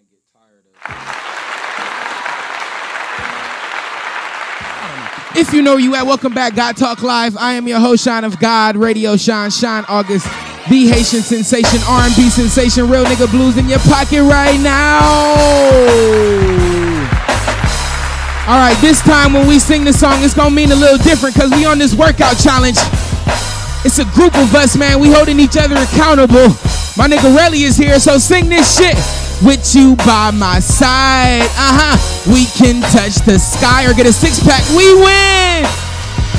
of get tired of. If you know where you at, welcome back, God Talk Live. I am your host, Shine of God, Radio Shine August, the Haitian sensation, R&B sensation, real nigga blues in your pocket right now. All right, this time when we sing this song, it's gonna mean a little different because we on this workout challenge. It's a group of us, man. We holding each other accountable. My nigga Relly is here, so sing this shit. With you by my side, we can touch the sky or get a six-pack. We win.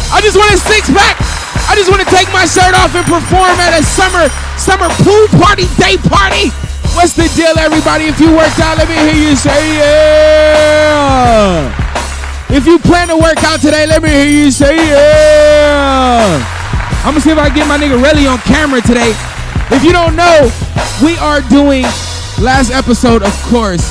I just want a six-pack. I just want to take my shirt off and perform at a summer pool party, day party. What's the deal, everybody? If you worked out, let me hear you say yeah. If you plan to work out today, let me hear you say yeah. I'm going to see if I can get my nigga Relly on camera today. If you don't know, we are doing, last episode, of course,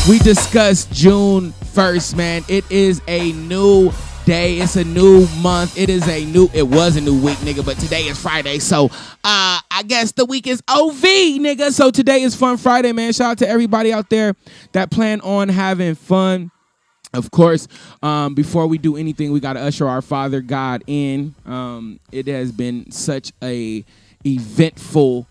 we discussed June 1st, man. It is a new day. It's a new month. It was a new week, nigga, but today is Friday, so I guess the week is OV, nigga. So today is Fun Friday, man. Shout out to everybody out there that plan on having fun. Of course, before we do anything, we got to usher our Father God in. It has been such a eventful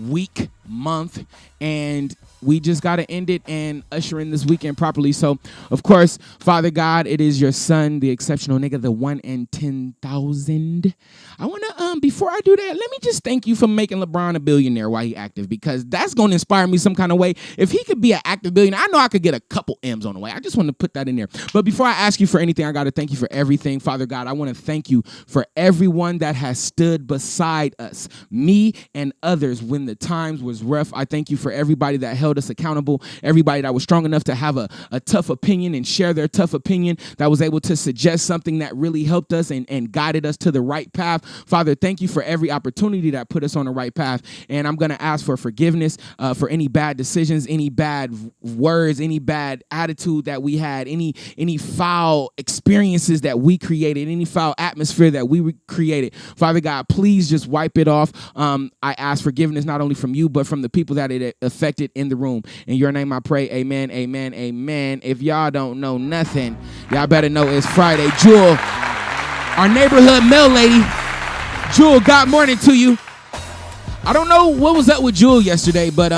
week, month, and we just got to end it and usher in this weekend properly. So, of course, Father God, it is your son, the exceptional nigga, the 1 in 10,000. I want to, before I do that, let me just thank you for making LeBron a billionaire while he active, because that's going to inspire me some kind of way. If he could be an active billionaire, I know I could get a couple M's on the way. I just want to put that in there. But before I ask you for anything, I got to thank you for everything. Father God, I want to thank you for everyone that has stood beside us, me and others, when the times was rough. I thank you for everybody that held us accountable, everybody that was strong enough to have a tough opinion and share their tough opinion, that was able to suggest something that really helped us and guided us to the right path. Father, thank you for every opportunity that put us on the right path. And I'm going to ask for forgiveness for any bad decisions, any bad words, any bad attitude that we had, any foul experiences that we created, any foul atmosphere that we created. Father God, please just wipe it off. I ask forgiveness not only from you, but from the people that it affected in the room. In your name I pray, amen, amen, amen. If y'all don't know nothing, y'all better know it's Friday. Jewel, our neighborhood mail lady. Jewel, God morning to you. I don't know what was up with Jewel yesterday, but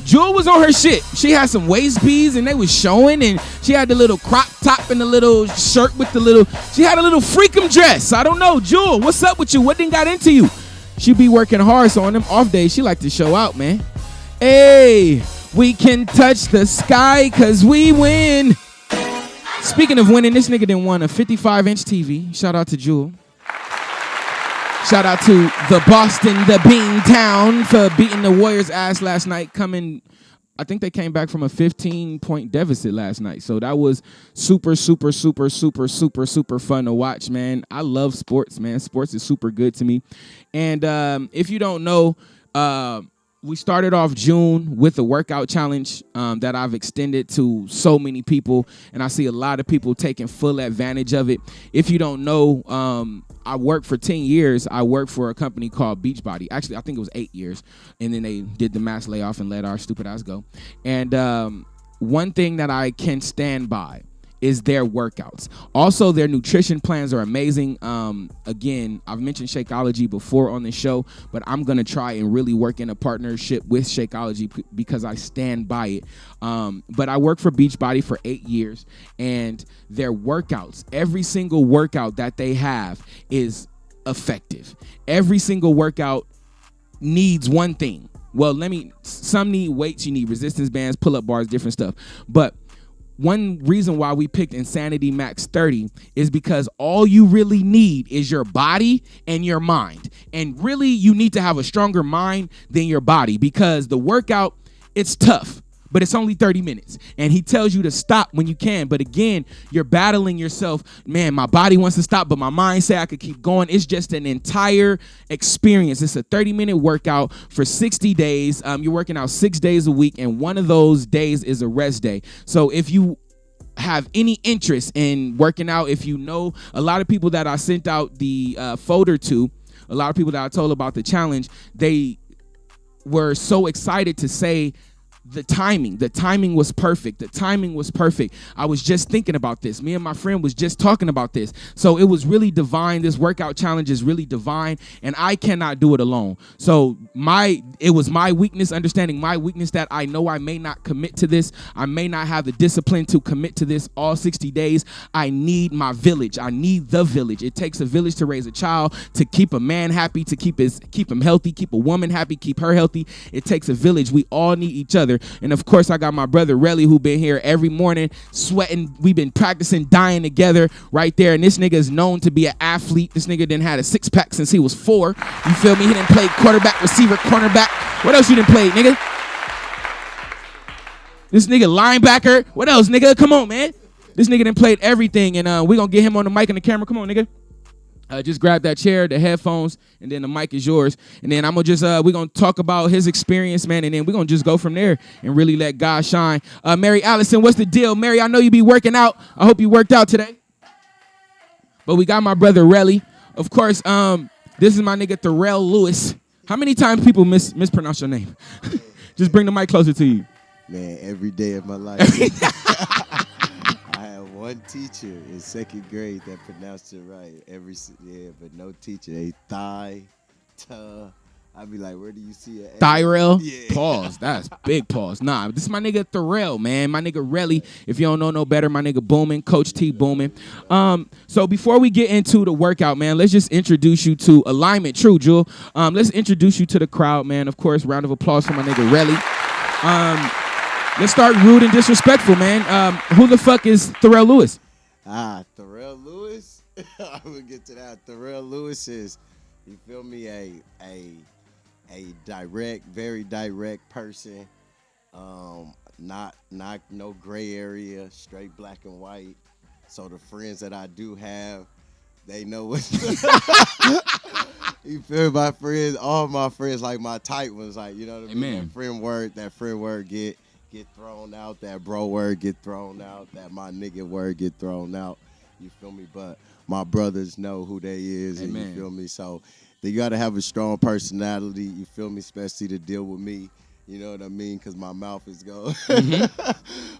Jewel was on her shit. She had some waist beads and they was showing, and she had the little crop top and the little shirt with the little, she had a little freakum dress. I don't know. Jewel, what's up with you? What done got into you? She be working hard, so on them off days, she like to show out, man. Hey, we can touch the sky because we win. Speaking of winning, this nigga done won a 55-inch TV. Shout out to Jewel. Shout out to the Boston, the Bean Town, for beating the Warriors' ass last night. I think they came back from a 15-point deficit last night. So that was super, super, super, super, super, super fun to watch, man. I love sports, man. Sports is super good to me. And if you don't know, we started off June with a workout challenge that I've extended to so many people, and I see a lot of people taking full advantage of it. If you don't know, I worked for 10 years. I worked for a company called Beachbody. Actually, I think it was 8 years, and then they did the mass layoff and let our stupid ass go. And one thing that I can stand by is their workouts. Also, their nutrition plans are amazing. Again, I've mentioned Shakeology before on the show, but I'm going to try and really work in a partnership with Shakeology because I stand by it. But I worked for Beachbody for 8 years, and their workouts, every single workout that they have is effective. Every single workout needs one thing. Well, some need weights, you need resistance bands, pull-up bars, different stuff. But one reason why we picked Insanity Max 30 is because all you really need is your body and your mind. And really, you need to have a stronger mind than your body, because the workout, it's tough, but it's only 30 minutes. And he tells you to stop when you can. But again, you're battling yourself. Man, my body wants to stop, but my mind say I could keep going. It's just an entire experience. It's a 30-minute workout for 60 days. You're working out 6 days a week, and one of those days is a rest day. So if you have any interest in working out, if you know a lot of people that I sent out the folder to, a lot of people that I told about the challenge, they were so excited to say the timing was perfect. The timing was perfect. I was just thinking about this. Me and my friend was just talking about this. So it was really divine. This workout challenge is really divine, and I cannot do it alone. So it was my weakness, understanding my weakness, that I know I may not commit to this. I may not have the discipline to commit to this all 60 days. I need my village. I need the village. It takes a village to raise a child, to keep a man happy, to keep him healthy, keep a woman happy, keep her healthy. It takes a village. We all need each other. And of course, I got my brother Relly, who been here every morning sweating. We've been practicing, dying together right there. And this nigga is known to be an athlete. This nigga done had a six-pack since he was 4. You feel me? He done played quarterback, receiver, cornerback. What else you done played, nigga? This nigga linebacker. What else, nigga? Come on, man. This nigga done played everything. And we going to get him on the mic and the camera. Come on, nigga. Just grab that chair, the headphones, and then the mic is yours. And then I'm going to just, we're going to talk about his experience, man, and then we're going to just go from there and really let God shine. Mary Allison, what's the deal? Mary, I know you be working out. I hope you worked out today. But we got my brother Relly. Of course, this is my nigga Tyrell Lewis. How many times people mispronounce your name? Just bring the mic closer to you. Man, every day of my life. I had one teacher in 2nd grade that pronounced it right. But no teacher. I'd be like, where do you see it? Tyrell? Yeah. Pause. That's big pause. Nah, this is my nigga Tyrell, man. My nigga Relly. If you don't know no better, my nigga Boomin, Coach T Boomin. So before we get into the workout, man, let's just introduce you to Alignment. True, Jewel. Let's introduce you to the crowd, man. Of course, round of applause for my nigga Relly. Let's start rude and disrespectful, man. Who the fuck is Tyrell Lewis? Tyrell Lewis? I will get to that. Tyrell Lewis is, you feel me, a direct, very direct person. Not no gray area, straight black and white. So the friends that I do have, they know what's you feel my friends, all my friends, like my tight ones, like, you know what I mean? That friend word get thrown out, that bro word get thrown out, that my nigga word get thrown out. You feel me? But my brothers know who they is, and you feel me? So you got to have a strong personality, you feel me, especially to deal with me. You know what I mean? Because my mouth is going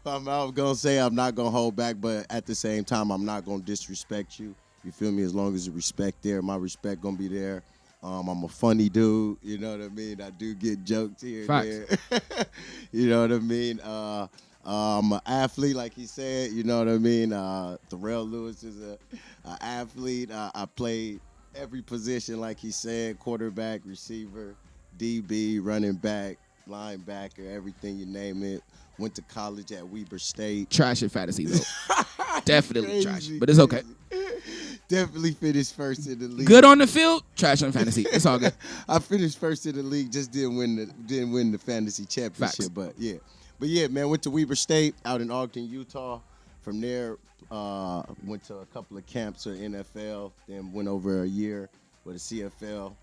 my mouth going to say I'm not going to hold back, but at the same time, I'm not going to disrespect you. You feel me? As long as the respect there, my respect going to be there. I'm a funny dude, you know what I mean? I do get jokes here and there. You know what I mean? I'm an athlete, like he said, you know what I mean? Tyrell Lewis is an athlete. I played every position, like he said, quarterback, receiver, DB, running back, linebacker, everything you name it. Went to college at Weber State. Trash in fantasy, though. Definitely trash, but it's okay. Definitely finished first in the league. Good on the field, trash on fantasy. It's all good. I finished first in the league, just didn't win the fantasy championship. Facts. But yeah, man, went to Weber State out in Ogden, Utah. From there, went to a couple of camps at NFL. Then went over a year with a CFL.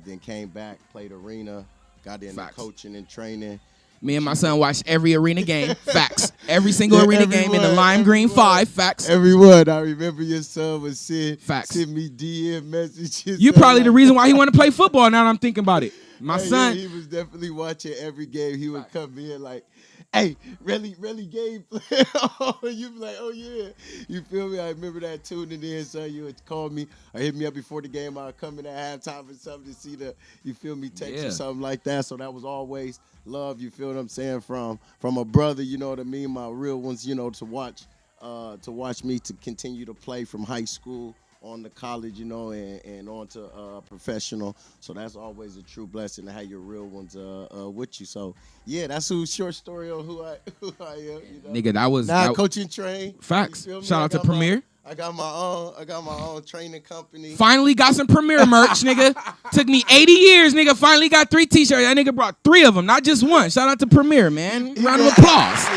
Then came back, played arena, got into coaching and training. Me and my son watched every arena game. Facts. Every single arena game in the Lime Green 5. Facts. Everyone. I remember your son was send me DM messages. You probably the reason why he wanted to play football now that I'm thinking about it. My son. Yeah, he was definitely watching every game. He would come in like, hey, really game play. You be like, oh, yeah. You feel me? I remember that tuning in, son. You would call me or hit me up before the game. I would come in at halftime or something to see you feel me, text or something like that. So that was always love, you feel what I'm saying, from a brother, you know what I mean, my real ones, you know, to watch me to continue to play from high school on to college, you know, and on to professional. So that's always a true blessing to have your real ones with you. So yeah, that's short story on who I am. You know? Nigga, that was coaching train. Facts. Shout out to Premier. I got my own training company. Finally got some Premier merch, nigga. Took me 80 years, nigga. Finally got 3 t-shirts. That nigga brought 3 of them, not just one. Shout out to Premier, man. Round of applause.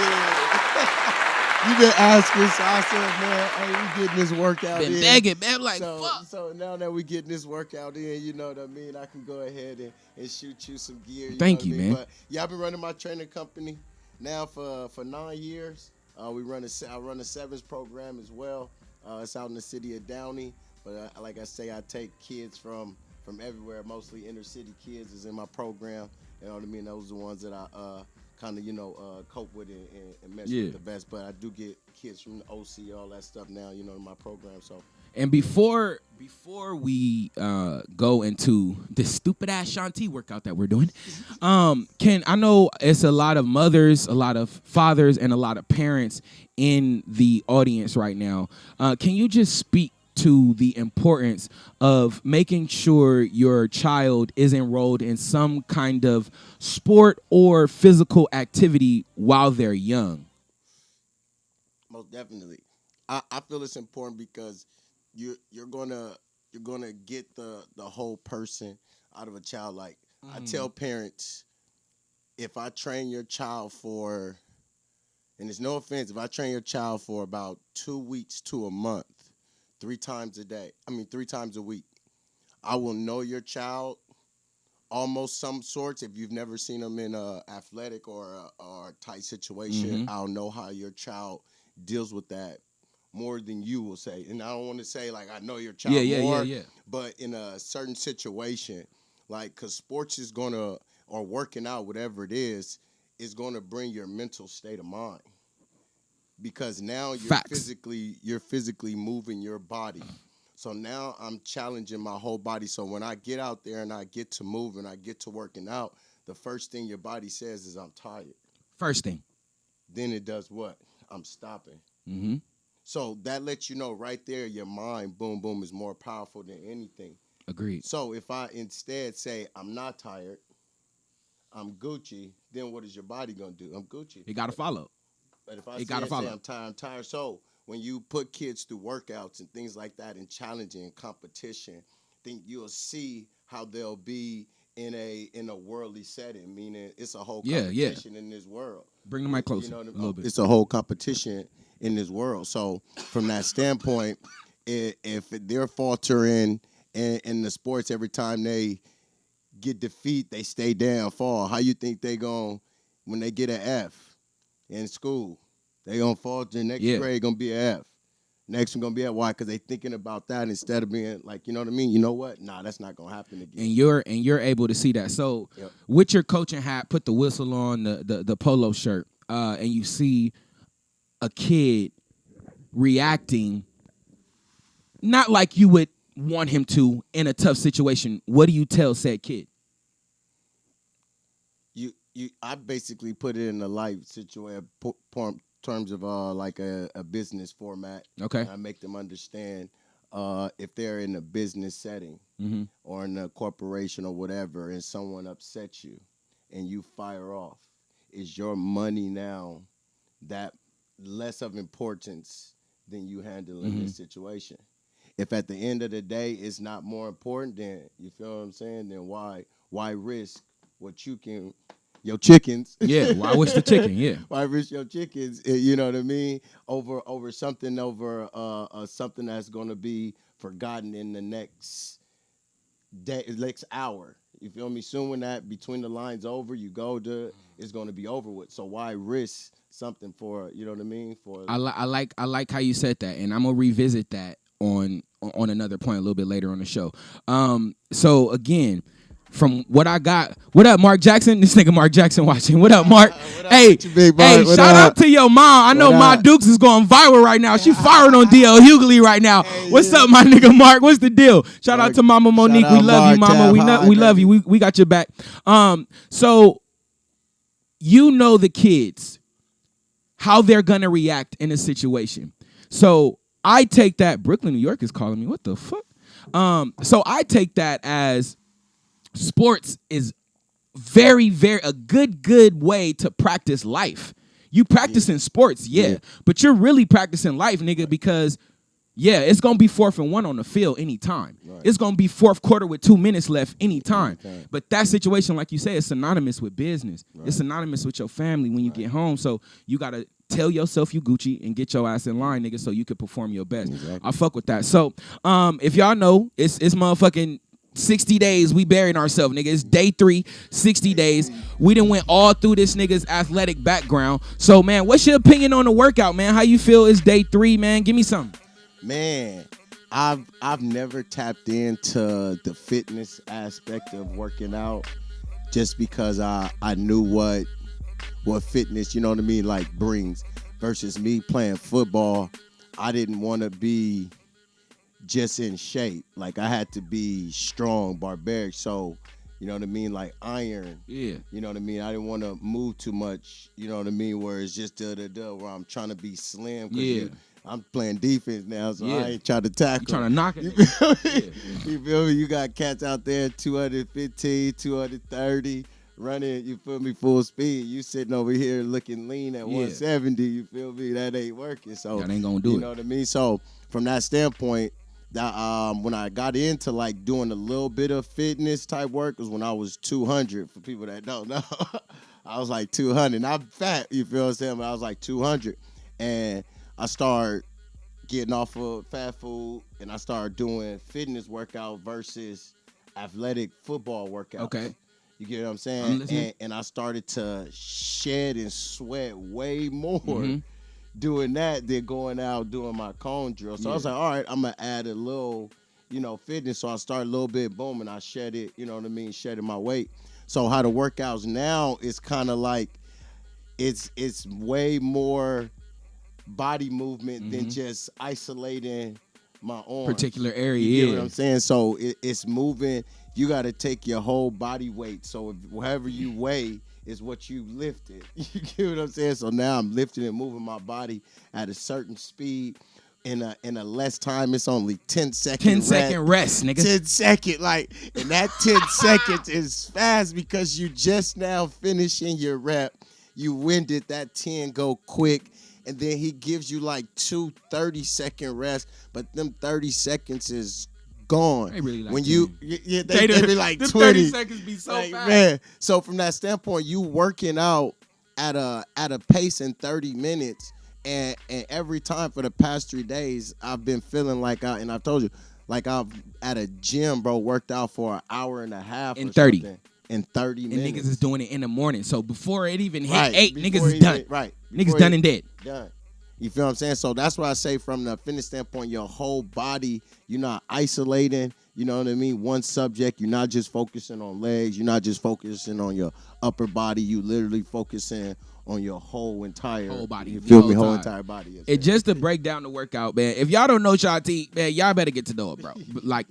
You been asking, so I said, man, hey, we getting this workout in. Been begging, man. Like, fuck. So now that we getting this workout in, you know what I mean, I can go ahead and shoot you some gear. Thank you, man. But yeah, I've been running my training company now for 9 years. I run a sevens program as well. It's out in the city of Downey, but like I say, I take kids from everywhere. Mostly inner city kids is in my program. You know what I mean? Those are the ones that kind of cope with it and mess with the best. But I do get kids from the OC, all that stuff now, in my program. So. And before we go into this stupid ass Shanti workout that we're doing, I know it's a lot of mothers, a lot of fathers, and a lot of parents in the audience right now. Can you just speak to the importance of making sure your child is enrolled in some kind of sport or physical activity while they're young? Most definitely. I feel it's important because you're gonna get the whole person out of a child. Like I tell parents, if I train your child for, and it's no offense, if I train your child for about 2 weeks to a month, 3 times a week, I will know your child almost some sorts. If you've never seen them in a athletic or a tight situation, I'll know how your child deals with that more than you will say. And I don't want to say like I know your child more, but in a certain situation, like because sports is gonna, or working out, whatever it is gonna bring your mental state of mind. Because now you're physically moving your body. So now I'm challenging my whole body. So when I get out there and I get to moving, I get to working out, the first thing your body says is I'm tired. First thing. Then it does what? I'm stopping. Mm-hmm. So that lets you know right there your mind, boom, boom, is more powerful than anything. Agreed. So if I instead say I'm not tired, I'm Gucci, then what is your body going to do? I'm Gucci. It got to follow. But if I say I'm tired. So when you put kids through workouts and things like that and challenging and competition, then you'll see how they'll be in a worldly setting, meaning it's a whole competition in this world. Bring the mic closer a little bit. It's a whole competition in this world. So from that standpoint, if they're faltering in the sports, every time they get defeat, they stay down, fall, how you think they going when they get an F in school? They going to falter, next grade going to be an F. Next one going to be at Y, because they thinking about that instead of being like, you know what I mean? You know what? Nah, that's not going to happen again. And you're able to see that. So with your coaching hat, put the whistle on, the polo shirt, and you see a kid reacting not like you would want him to in a tough situation. What do you tell said kid? I basically put it in a life situation, terms of like a business format. Okay. I make them understand if they're in a business setting or in a corporation or whatever, and someone upsets you and you fire off, is your money now that less of importance than you handling this situation? If at the end of the day it's not more important, then you feel what I'm saying? Then why risk what you can? Your chickens. Yeah, why risk the chicken? Yeah. Why risk your chickens, you know what I mean? Over something something that's going to be forgotten in the next day, next hour. You feel me? Soon when that between the lines over, you go to, it's going to be over with. So why risk something for, you know what I mean? I like how you said that, and I'm going to revisit that on another point a little bit later on the show. So again, from what I got, what up, Mark Jackson? This nigga Mark Jackson watching. What up, Mark? What up, hey, shout out to your mom. I know Ma Dukes is going viral right now. She firing on DL Hughley right now. Hey, what's up, my nigga Mark? What's the deal? Shout out to Mama Monique. We love you, Mama. We love you. We got your back. So you know the kids, how they're gonna react in a situation. So I take that. Brooklyn, New York is calling me. What the fuck? So I take that as sports is very, very a good way to practice life. You practicing sports, but you're really practicing life, nigga, because it's gonna be 4th and 1 on the field anytime. Right. It's gonna be 4th quarter with 2 minutes left anytime. But that situation, like you say, is synonymous with business. Right. It's synonymous with your family when you get home. So you gotta tell yourself you Gucci and get your ass in line, nigga, so you can perform your best. Exactly. I fuck with that. So if y'all know, it's motherfucking 60 days we buried ourselves, nigga. It's day 3, 60 days. We done went all through this nigga's athletic background. So, man, what's your opinion on the workout, man? How you feel it's day 3, man? Give me something. Man, I've never tapped into the fitness aspect of working out just because I knew what what fitness, you know what I mean, like brings versus me playing football. I didn't want to be just in shape. Like I had to be strong, barbaric. So, you know what I mean? Like iron. Yeah. You know what I mean? I didn't want to move too much, you know what I mean? Where it's just where I'm trying to be slim. Yeah. I'm playing defense now, so Yeah. I ain't trying to tackle. You trying to knock it? You feel me? You got cats out there 215, 230 running, you feel me, full speed. You sitting over here looking lean at 170, you feel me? That ain't working. So that ain't gonna do it. You know what I mean? So from that standpoint, that when I got into like doing a little bit of fitness type work was when I was 200. For people that don't know, I was like 200. Not fat, you feel what I'm saying? But I was like 200, and I started getting off of fast food, and I started doing fitness workout versus athletic football workout. Okay. You get what I'm saying? And I started to shed and sweat way more doing that than going out doing my cone drill. So I was like, all right, I'm going to add a little, fitness. So I started a little bit, boom, and I shed it, you know what I mean, shedding my weight. So how the workouts now is kind of like, it's way more body movement than just isolating my arms. Particular area. You get what I'm saying? So it's moving. You got to take your whole body weight. So whatever you weigh is what you lifted. You get what I'm saying? So now I'm lifting and moving my body at a certain speed in a less time. It's only 10 seconds. 10-second rest, nigga. 10 second, and that 10 seconds is fast because you just now finishing your rep. You winded that 10 go quick. And then he gives you like 2 30-second rests, but them 30 seconds is gone. They really like when 10. They be like 20. 30 seconds be so fast. Man. So from that standpoint, you working out at a pace in 30 minutes, and every time for the past 3 days, I've been feeling like and I told you, like I'm at a gym, bro, worked out for an hour and a half in or 30. something. In 30 minutes. And niggas is doing it in the morning. So before it even hit right. 8, before niggas is done. Right. Niggas done and dead. Done. You feel what I'm saying? So that's why I say from the fitness standpoint, your whole body, you're not isolating, you know what I mean? One subject, you're not just focusing on legs, you're not just focusing on your upper body, you literally focusing on your whole body. You feel me? Whole entire body. Yes, it just to break down the workout, man. If y'all don't know Shati, man, y'all better get to know it, bro. Like,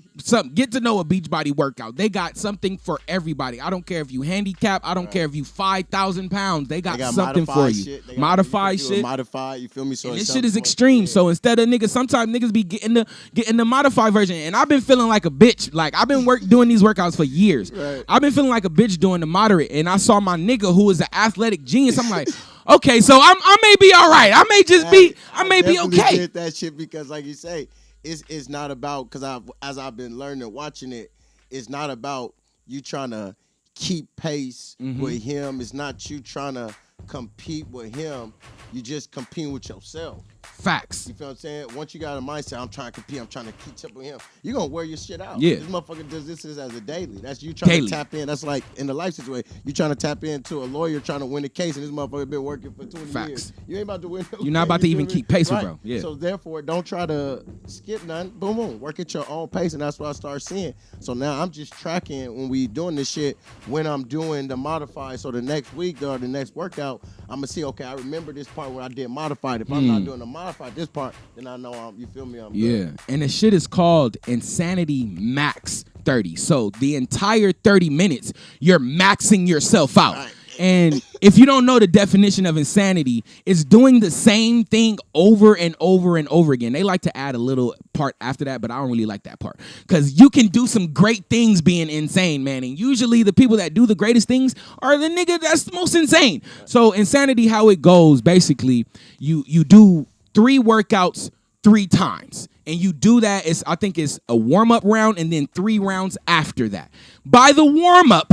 get to know a Beachbody workout. They got something for everybody. I don't care if you handicap. I don't care if you 5,000 pounds. They got something for you. Modified shit. Modified, you feel me? So and this shit is extreme. So instead of niggas, sometimes niggas be getting the modified version. And I've been feeling like a bitch. Like, I've been doing these workouts for years. Right. I've been feeling like a bitch doing the moderate. And I saw my nigga who is an athletic genius. I'm like, okay, so I may be all right. I may just be, I may be okay. Did that shit because, like you say, it's not about, because as I've been learning and watching it, it's not about you trying to keep pace with him. It's not you trying to compete with him. You just competing with yourself. Facts. You feel what I'm saying? Once you got a mindset, I'm trying to compete, I'm trying to keep up with him, you're going to wear your shit out. Yeah. This motherfucker does this as a daily. That's you trying to tap in. That's like in the life situation. You trying to tap into a lawyer trying to win a case, and this motherfucker been working for 20 years. You ain't about to win no You're not about to even keep pace with bro. Yeah. So therefore, don't try to skip nothing. Boom, boom. Work at your own pace, and that's what I start seeing. So now I'm just tracking when we doing this shit, when I'm doing the modified. So the next week or the next workout, I'm going to see, okay, I remember this part where I did modified. If I'm not doing the modified this part, then I know you feel me? I'm good. And the shit is called Insanity Max 30. So the entire 30 minutes, you're maxing yourself out. Right. And if you don't know the definition of insanity, it's doing the same thing over and over and over again. They like to add a little part after that, but I don't really like that part. Because you can do some great things being insane, man. And usually the people that do the greatest things are the nigga that's the most insane. So insanity, how it goes, basically, you do 3 workouts 3 times. And you do that, I think it's a warm-up round and then 3 rounds after that. By the warm-up,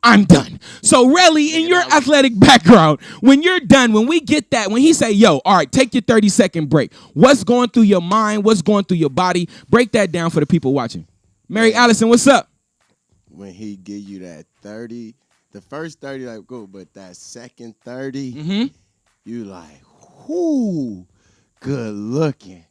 I'm done. So really, in your athletic background, when you're done, when we get that, when he say, yo, all right, take your 30-second break, what's going through your mind? What's going through your body? Break that down for the people watching. Mary Allison, what's up? When he give you that 30, the first 30, like, cool, but that second 30, you like, whoo, good looking.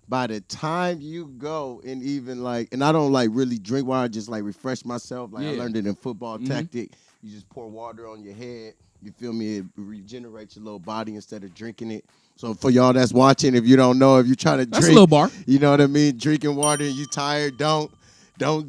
By the time you go and even like, and I don't like really drink water, I just like refresh myself. Like I learned it in football tactic. You just pour water on your head You feel me? It regenerates your little body instead of drinking it. So for y'all that's watching, if you don't know, if you're trying to drink, that's a little bar. You know what I mean? Drinking water and you tired, don't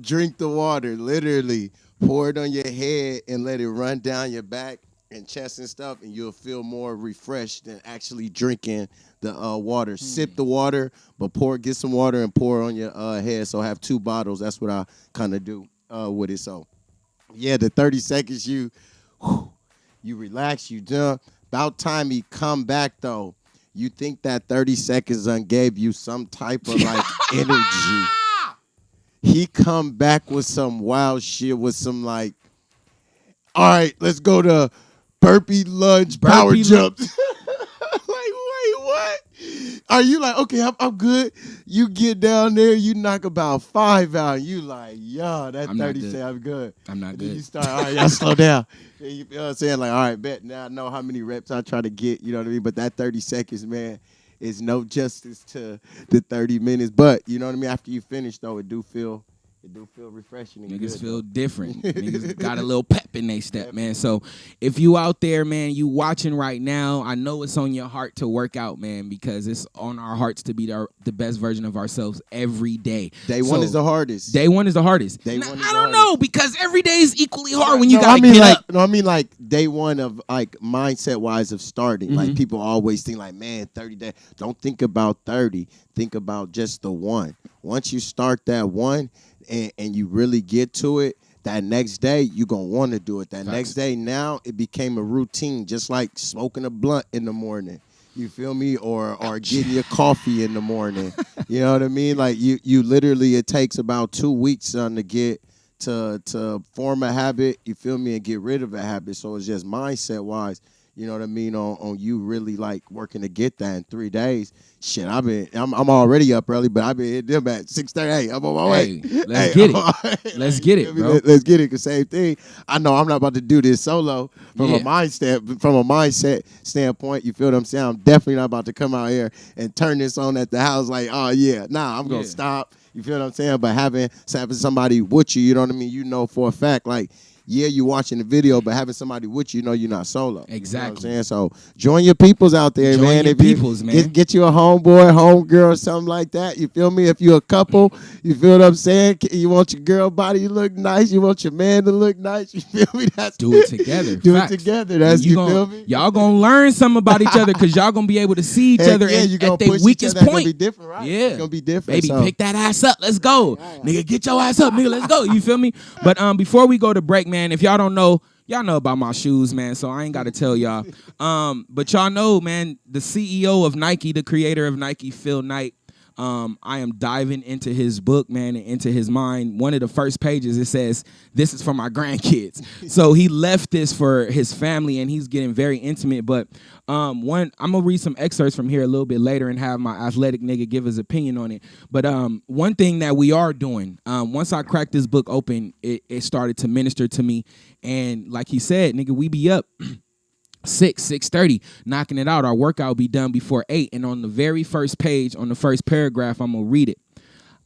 drink the water. Literally, pour it on your head and let it run down your back and chest and stuff, and you'll feel more refreshed than actually drinking the water. Sip the water, but get some water and pour on your head. So have 2 bottles. That's what I kind of do with it. So, yeah, the 30 seconds you relax, you jump. About time he come back, though. You think that 30 seconds gave you some type of, like, energy. He come back with some wild shit, with some, like, all right, let's go to burpee lunge power jumps. Like, wait, what? Are you like, okay, I'm good? You get down there, you knock about 5 out. You like, yo, that 30 say I'm good. I'm not good. Then you start, all right, y'all slow down. Then you feel what I'm saying? Like, all right, bet now I know how many reps I try to get, you know what I mean? But that 30 seconds, man, is no justice to the 30 minutes. But, you know what I mean? After you finish, though, it do feel refreshing and Niggas good, feel different. Niggas got a little pep in their step, man. So if you out there, man, you watching right now, I know it's on your heart to work out, man, because it's on our hearts to be the best version of ourselves every day. Day one is the hardest. Day one is the hardest. I don't know, because every day is equally hard when you gotta get up. No, I mean like day one of like mindset wise of starting. Mm-hmm. Like people always think like, man, 30 days. Don't think about 30. Think about just the one. Once you start that one, and you really get to it, that next day, you're going to want to do it. That next day, now, it became a routine, just like smoking a blunt in the morning. You feel me? Or getting your coffee in the morning. You know what I mean? Like, you literally, it takes about 2 weeks, son, to get to form a habit, you feel me, and get rid of a habit. So it's just mindset-wise, you know what I mean, on you really, like, working to get that in 3 days. Shit, I'm already up early, but I've been hitting them at 6:30. Hey, I'm on my way. Let's get it. Let's get it, bro. Let's get it. Cause same thing. I know I'm not about to do this solo from a mindset standpoint. You feel what I'm saying? I'm definitely not about to come out here and turn this on at the house like, oh yeah, nah, I'm gonna stop. You feel what I'm saying? But having somebody with you, you know what I mean? You know for a fact, like, yeah, you watching the video, but having somebody with you, know you're not solo. Exactly. You know what I'm saying? So join your peoples out there, man. Man. Get you a homeboy, homegirl, something like that. You feel me? If you're a couple, you feel what I'm saying? You want your girl body to look nice. You want your man to look nice. You feel me? Do it together. It together. That's feel me? Y'all gonna learn something about each other because y'all gonna be able to see each other at their weakest point. Gonna be different, right? Yeah. It's gonna be different. Baby, pick that ass up. Let's go. Nigga, get your ass up. Nigga, let's go. You feel me? But before we go to break, man, if y'all don't know, y'all know about my shoes, man, so I ain't got to tell y'all. But y'all know, man, the CEO of Nike, the creator of Nike, Phil Knight, I am diving into his book, man, and into his mind. One of the first pages, it says, this is for my grandkids. So he left this for his family, and he's getting very intimate. But I'm going to read some excerpts from here a little bit later and have my athletic nigga give his opinion on it. But one thing that we are doing, once I cracked this book open, it started to minister to me. And like he said, nigga, we be up 6:30, knocking it out. Our workout be done before 8. And on the very first page, on the first paragraph, I'm going to read it.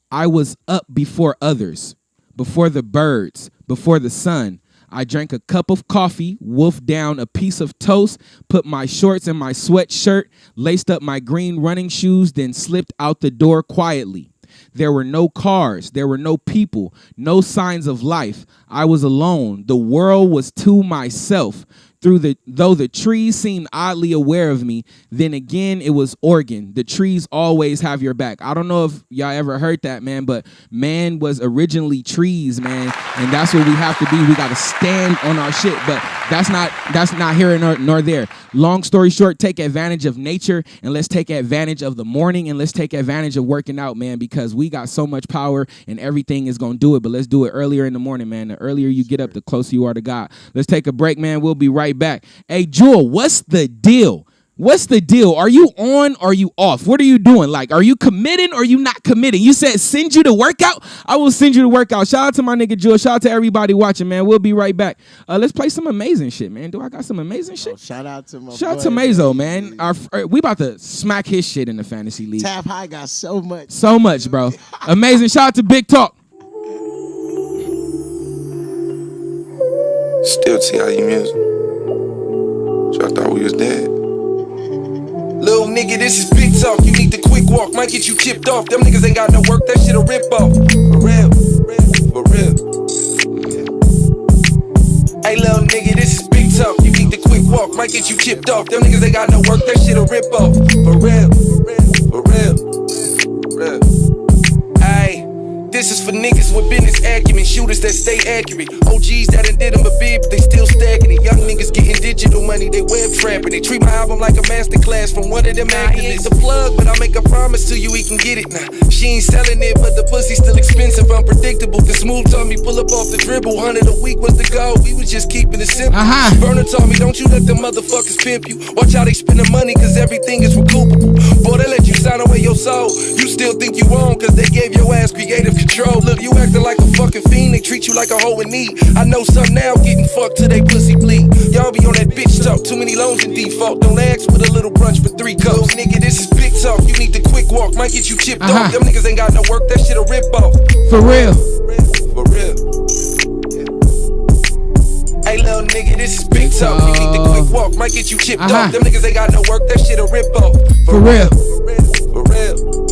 I was up before others, before the birds, before the sun. I drank a cup of coffee, wolfed down a piece of toast, put my shorts in my sweatshirt, laced up my green running shoes, then slipped out the door quietly. There were no cars. There were no people. No signs of life. I was alone. The world was to myself. Though the trees seemed oddly aware of me, then again, it was Oregon. The trees always have your back. I don't know if y'all ever heard that, man, but man was originally trees, man, and that's what we have to be. We got to stand on our shit, but that's not here nor there. Long story short, take advantage of nature, and let's take advantage of the morning, and let's take advantage of working out, man, because we got so much power, and everything is going to do it, but let's do it earlier in the morning, man. The earlier you get up, the closer you are to God. Let's take a break, man. We'll be right back. Hey, Jewel, what's the deal? What's the deal? Are you on or are you off? What are you doing? Like, are you committing or are you not committing? You said send you the workout. I will send you the workout. Shout out to my nigga Jewel. Shout out to everybody watching, man. We'll be right back. Let's play some amazing shit, man. Do I got some amazing shit? Shout out to Mazo, man. We about to smack his shit in the fantasy league. Tap High got so much. So much, bro. Amazing. Shout out to Big Talk. Still TIU music. So I thought we was dead. Little nigga, this is big talk. You need the quick walk, might get you tipped off. Them niggas ain't got no work, that shit a rip off. For real, for real. Hey, little nigga, this is big talk. You need the quick walk, might get you tipped off. Them niggas ain't got no work, that shit a rip off. For real, for real, for real. Ayy. This is for niggas with business acumen, shooters that stay accurate. OGs that done did them a bid, but they still stacking it. Young niggas getting digital money, they web trapping. They treat my album like a masterclass from one of them activists. He ain't the plug, but I make a promise to you, he can get it now. She ain't selling it, but the pussy's still expensive, unpredictable. Cause Smooth told me pull up off the dribble, 100 a week was the goal. We was just keeping it simple. Burner told me don't you let them motherfuckers pimp you. Watch how they spend the money, cause everything is recoupable. Boy, they let you sign away your soul. You still think you own, cause they gave your ass creative control. Look, you acting like a fucking fiend, they treat you like a hoe in need. I know some now getting fucked till they pussy bleed. Y'all be on that bitch talk, too many loans in default. Don't ask with a little brunch for 3 cups. Nigga, this is big talk, you need the quick walk, might get you chipped off. Them niggas ain't got no work, that shit a rip off. For real. For real. Hey, little nigga, this is big talk, you need the quick walk, might get you chipped off. Them niggas ain't got no work, that shit a rip off. For real. For real.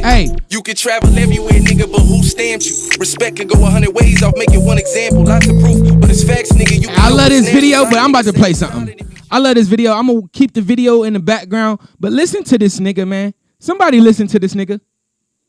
Hey, you can travel everywhere, nigga, but who stamped you? Respect can go 100 ways, I'll make it one example. Lots of proof, but it's facts, nigga. You I love this video, but I'm about to play something. I love this video. I'm gonna keep the video in the background, but listen to this nigga, man. Somebody listen to this nigga.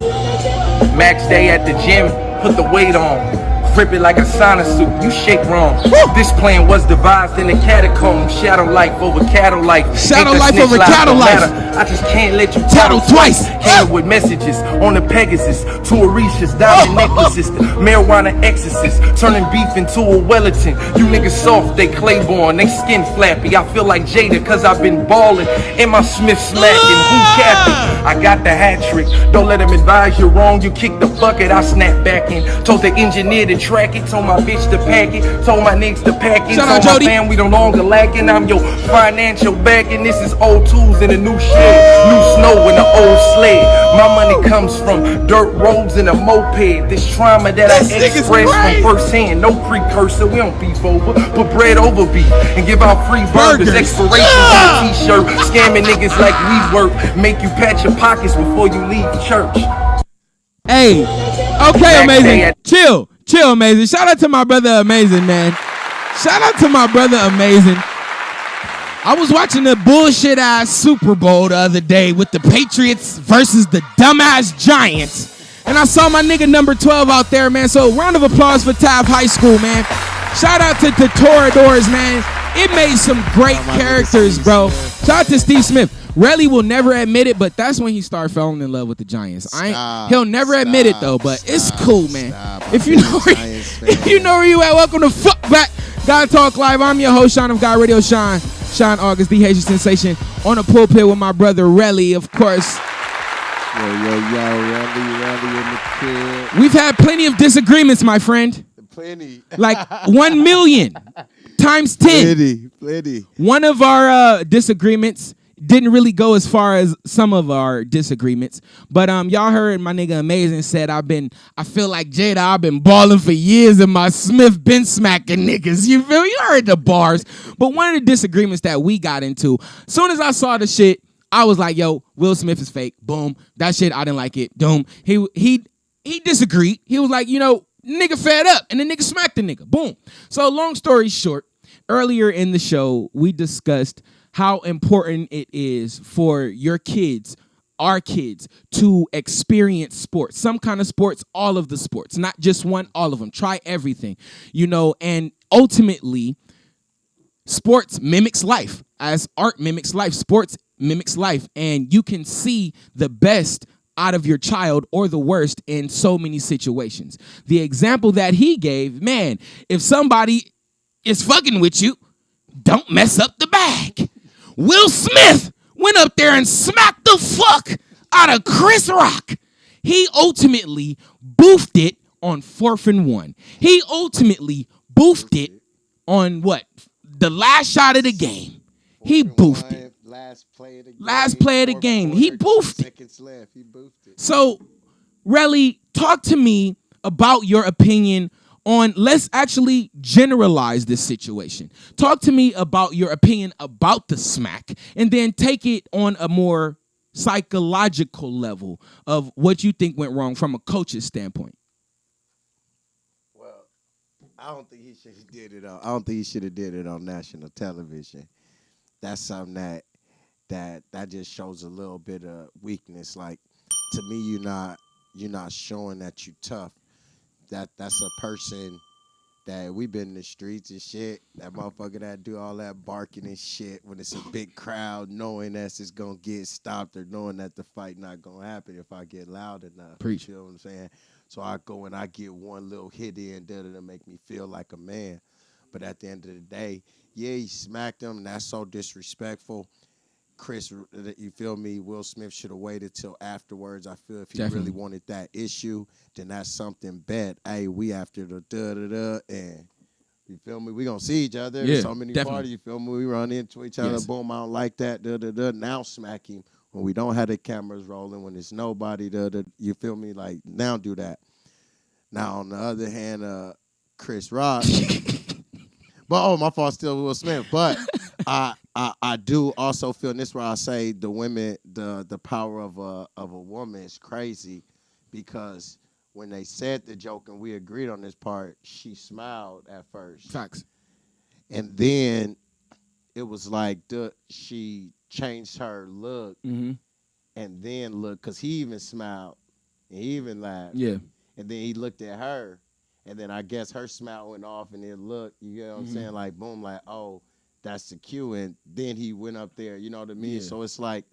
Max day at the gym, put the weight on. Grip it like a sauna suit, you shake wrong. Woo! This plan was devised in the catacombs. Shadow life over cattle life. Shadow life over cattle life. I just can't let you tattle twice. Came with messages on the Pegasus. Two Orishas, diamond necklaces. Marijuana exorcist, turning beef into a Wellington. You niggas soft, they Claiborne, they skin flappy. I feel like Jada cause I've been ballin'. And my Smith smacking, who capping? I got the hat trick, don't let him advise you wrong. You kick the bucket, I snap back in. Told the engineer to track it, told my bitch to pack it, told my niggas to pack it. Shout out, told Jody. my fam we no longer lacking. I'm your financial backing. This is old tools in a new shed, new snow in an old sled. My money comes from dirt roads and a moped. This trauma that I express from first hand, no precursor. We don't beef over, put bread over beef and give out free burgers. Expirations on a t-shirt, scamming niggas like we work. Make you pat your pockets before you leave church. Hey, okay, Amazing. Chill, Amazing. Shout out to my brother, Amazing, man. Shout out to my brother, Amazing. I was watching the bullshit ass Super Bowl the other day with the Patriots versus the dumbass Giants. And I saw my nigga number 12 out there, man. So round of applause for Taft High School, man. Shout out to the Toradors, man. It made some great characters, bro. Shout out to Steve Smith. Relly will never admit it, but that's when he started falling in love with the Giants. He'll never admit it though, but it's cool, man. If you know where you at, welcome to Fuck Back God Talk Live. I'm your host, Sean of God Radio, Sean August, the Haitian sensation, on the pulpit with my brother Relly, of course. Yo, Relly in the crib. We've had plenty of disagreements, my friend. Plenty. Like 1 million times 10. Plenty. One of our disagreements didn't really go as far as some of our disagreements, but y'all heard my nigga Amazing said I feel like Jada, I've been balling for years and my Smith been smacking niggas. You feel? You heard the bars. But one of the disagreements that we got into, soon as I saw the shit, I was like, yo, Will Smith is fake. Boom. That shit, I didn't like it. Boom. He disagreed. He was like, you know, nigga fed up, and the nigga smacked the nigga. Boom. So long story short, earlier in the show, we discussed how important it is for your kids, our kids, to experience sports. Some kind of sports, all of the sports. Not just one, all of them. Try everything. You know, and ultimately, sports mimics life. As art mimics life, sports mimics life. And you can see the best out of your child or the worst in so many situations. The example that he gave, man, if somebody is fucking with you, don't mess up the bag. Will Smith went up there and smacked the fuck out of Chris Rock. He ultimately boofed it on 4th and 1. He ultimately boofed it on what? The last shot of the game. He boofed it. Last play of the game. Last play of the game. He boofed it. Seconds left. He boofed it. So, Relly, talk to me about your opinion on, let's actually generalize this situation. Talk to me about your opinion about the smack, and then take it on a more psychological level of what you think went wrong from a coach's standpoint. Well, I don't think he should have did it on. I don't think he should have did it on national television. That's something that just shows a little bit of weakness. Like, to me, you're not showing that you tough. That's a person that we've been in the streets and shit. That motherfucker that do all that barking and shit when it's a big crowd, knowing that it's gonna get stopped or knowing that the fight not gonna happen if I get loud enough. Preach. You know what I'm saying? So I go and I get one little hit in there to make me feel like a man. But at the end of the day, yeah, he smacked him. And that's so disrespectful. Chris, you feel me? Will Smith should have waited till afterwards. I feel if he really wanted that issue, then that's something bad. Hey, we after the da-da-da, and you feel me? We gonna see each other. Yeah, so many definitely. parties, you feel me? We run into each other, boom, I don't like that, da-da-da. Now smack him when we don't have the cameras rolling, when there's nobody, da-da. You feel me? Like, now do that. Now, on the other hand, Chris Rock, but, my fault, still Will Smith, but I do also feel, and this is where I say the women, the power of a woman is crazy, because when they said the joke and we agreed on this part, she smiled at first. Facts. And then it was like she changed her look, and then look, because he even smiled and he even laughed. Yeah. And then he looked at her, and then I guess her smile went off, and then look, you know what I'm saying? Like, boom, like, oh, that's the cue. And then he went up there, you know what I mean? Yeah. So it's like,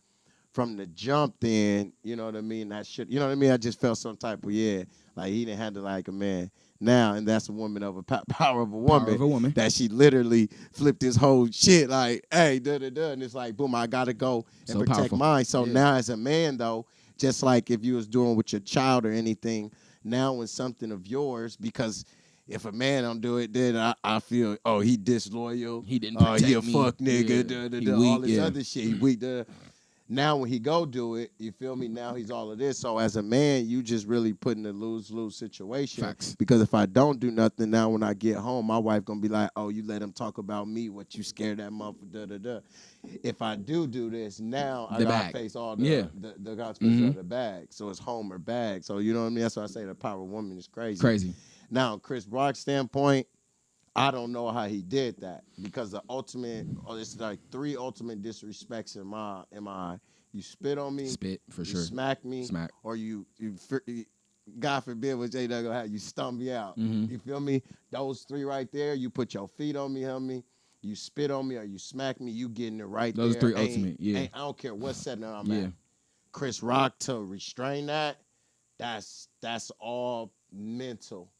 from the jump then, you know what I mean? That shit, you know what I mean? I just felt some type of, like, he didn't handle like a man. Now, and that's a woman of a power of a woman. Power of a woman. That she literally flipped his whole shit like, hey, da-da-da. And it's like, boom, I got to go and protect powerful. Mine. So now as a man, though, just like if you was doing with your child or anything, now when something of yours, because if a man don't do it, then I feel, oh, he disloyal. He didn't protect me. He a fuck nigga, He weak, all this other shit. He weak, Now when he go do it, you feel me? Now he's all of this. So as a man, you just really put in a lose-lose situation. Facts. Because if I don't do nothing now, when I get home, my wife gonna be like, oh, you let him talk about me, what you scared that motherfucker, da-da-da. If I do this, now I gotta face all the consequences of the bag. So it's home or bag. So you know what I mean? That's why I say the power of woman is crazy. Crazy. Now, Chris Rock's standpoint, I don't know how he did that, because the ultimate, it's like 3 ultimate disrespects in my eye. You spit on me, for you sure. Smack me, or you God forbid what Jay gonna have, you stump me out. You feel me? Those 3 right there. You put your feet on me, homie. You spit on me or you smack me, you getting it right Those there. Those 3 ultimate, I don't care what setting I'm at. Chris Rock to restrain that, that's all mental.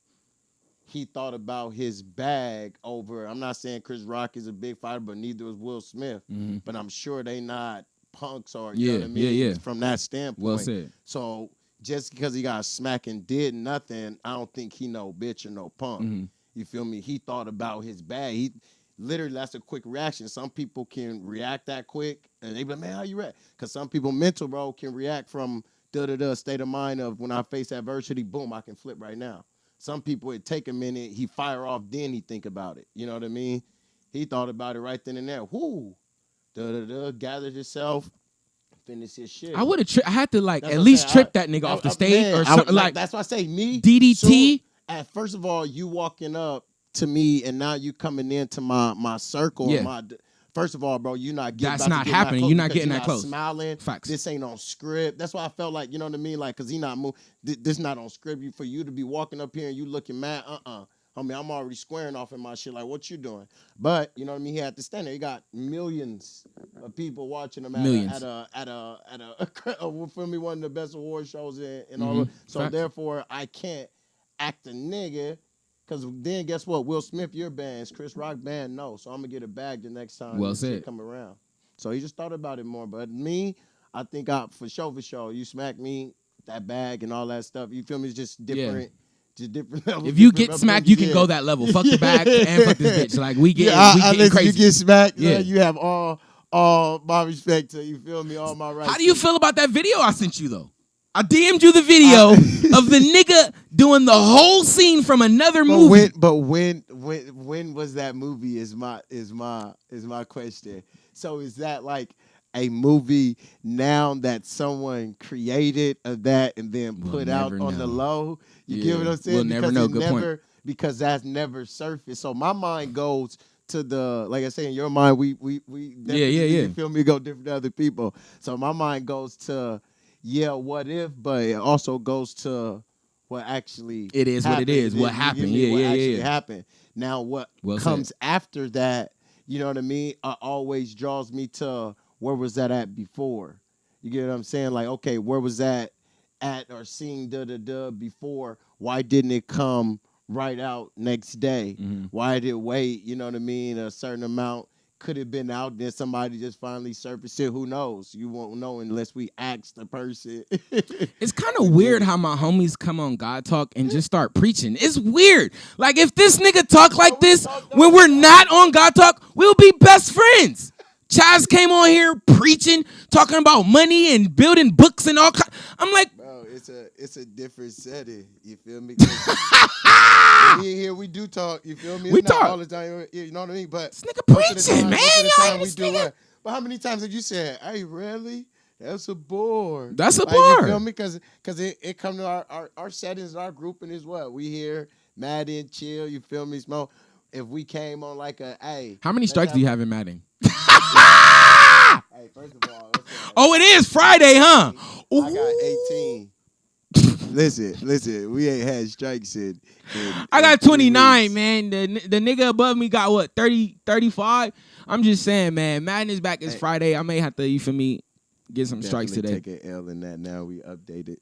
He thought about his bag over. I'm not saying Chris Rock is a big fighter, but neither is Will Smith. But I'm sure they not punks or you know what I mean? From that standpoint. Well said. So just because he got smacked and did nothing, I don't think he no bitch or no punk. You feel me? He thought about his bag. He literally, that's a quick reaction. Some people can react that quick, and they be like, man, how you react? Because some people mental, bro, can react from state of mind of when I face adversity, boom, I can flip right now. Some people, it take a minute, he fire off, then he think about it. You know what I mean? He thought about it right then and there. Whoo! Gathered himself, finished his shit. I would have, I had to like at least trip that nigga off the stage or something. Like that's why I say me. DDT. So, first of all, you walking up to me and now you coming into my circle. Yeah. First of all, bro, you're not getting. That's not happening. You're not getting that close. Smiling. Facts. This ain't on script. That's why I felt like, you know what I mean, like, cause he not moving. This not on script. For you to be walking up here and you looking mad. Homie, I'm already squaring off in my shit. Like, what you doing? But you know what I mean. He had to stand there. He got millions of people watching him at a for me, one of the best award shows in all of. So Facts. Therefore, I can't act a nigga. Because then guess what? Will Smith, your band. Chris Rock band, no. So I'm going to get a bag the next time well said. Come around. So he just thought about it more. But me, I think for sure, you smack me, that bag and all that stuff. You feel me? It's just different. Yeah. Just different levels. If you get smacked, you can go that level. Fuck the bag and fuck this bitch. Like, we get crazy. You get smacked, you have all my respect to you. Feel me? All my rights. How do you feel about that video I sent you, though? I DM'd you the video of the nigga doing the whole scene from another movie. When was that movie? Is my question. So is that like a movie now that someone created of that and then put out on the low? You get what I'm saying? We'll never know. Good point. Because that's never surfaced. So my mind goes to the, like I say, in your mind, we you feel me, go different to other people. So my mind goes to, what if, but it also goes to what actually it is happened. What it is, what happened. What happened. Now what comes after that, you know what I mean, always draws me to where was that at before? You get what I'm saying? Like, okay, where was that at or seeing before? Why didn't it come right out next day? Mm-hmm. Why did it wait? You know what I mean? A certain amount could have been out there. Somebody just finally surfaced it. Who knows? You won't know unless we ask the person. It's kind of weird how my homies come on God Talk and just start preaching. It's weird. Like if this nigga talk like this when we're not on God Talk, we'll be best friends. Chaz came on here preaching, talking about money and building books and all kinds. I'm like, bro, it's a different setting. You feel me? Here we do talk. You feel me? We it's not talk all the time. You know what I mean? But this nigga preaching, man. But how many times have you said, "Hey, really? That's a bore." That's a bore. You feel me? Because it come to our settings, our grouping is what we hear. Madden, chill. You feel me? Smoke. If we came on like a, hey. How many strikes do you have in Madden? Hey, first of all. Oh, it is Friday, huh? I got 18. Listen. We ain't had strikes in I got 29, man. The nigga above me got what, 30, 35? I'm just saying, man. Madden is back. It's Friday. I may have to, you feel me, get some strikes today. Take an L in that. Now we updated.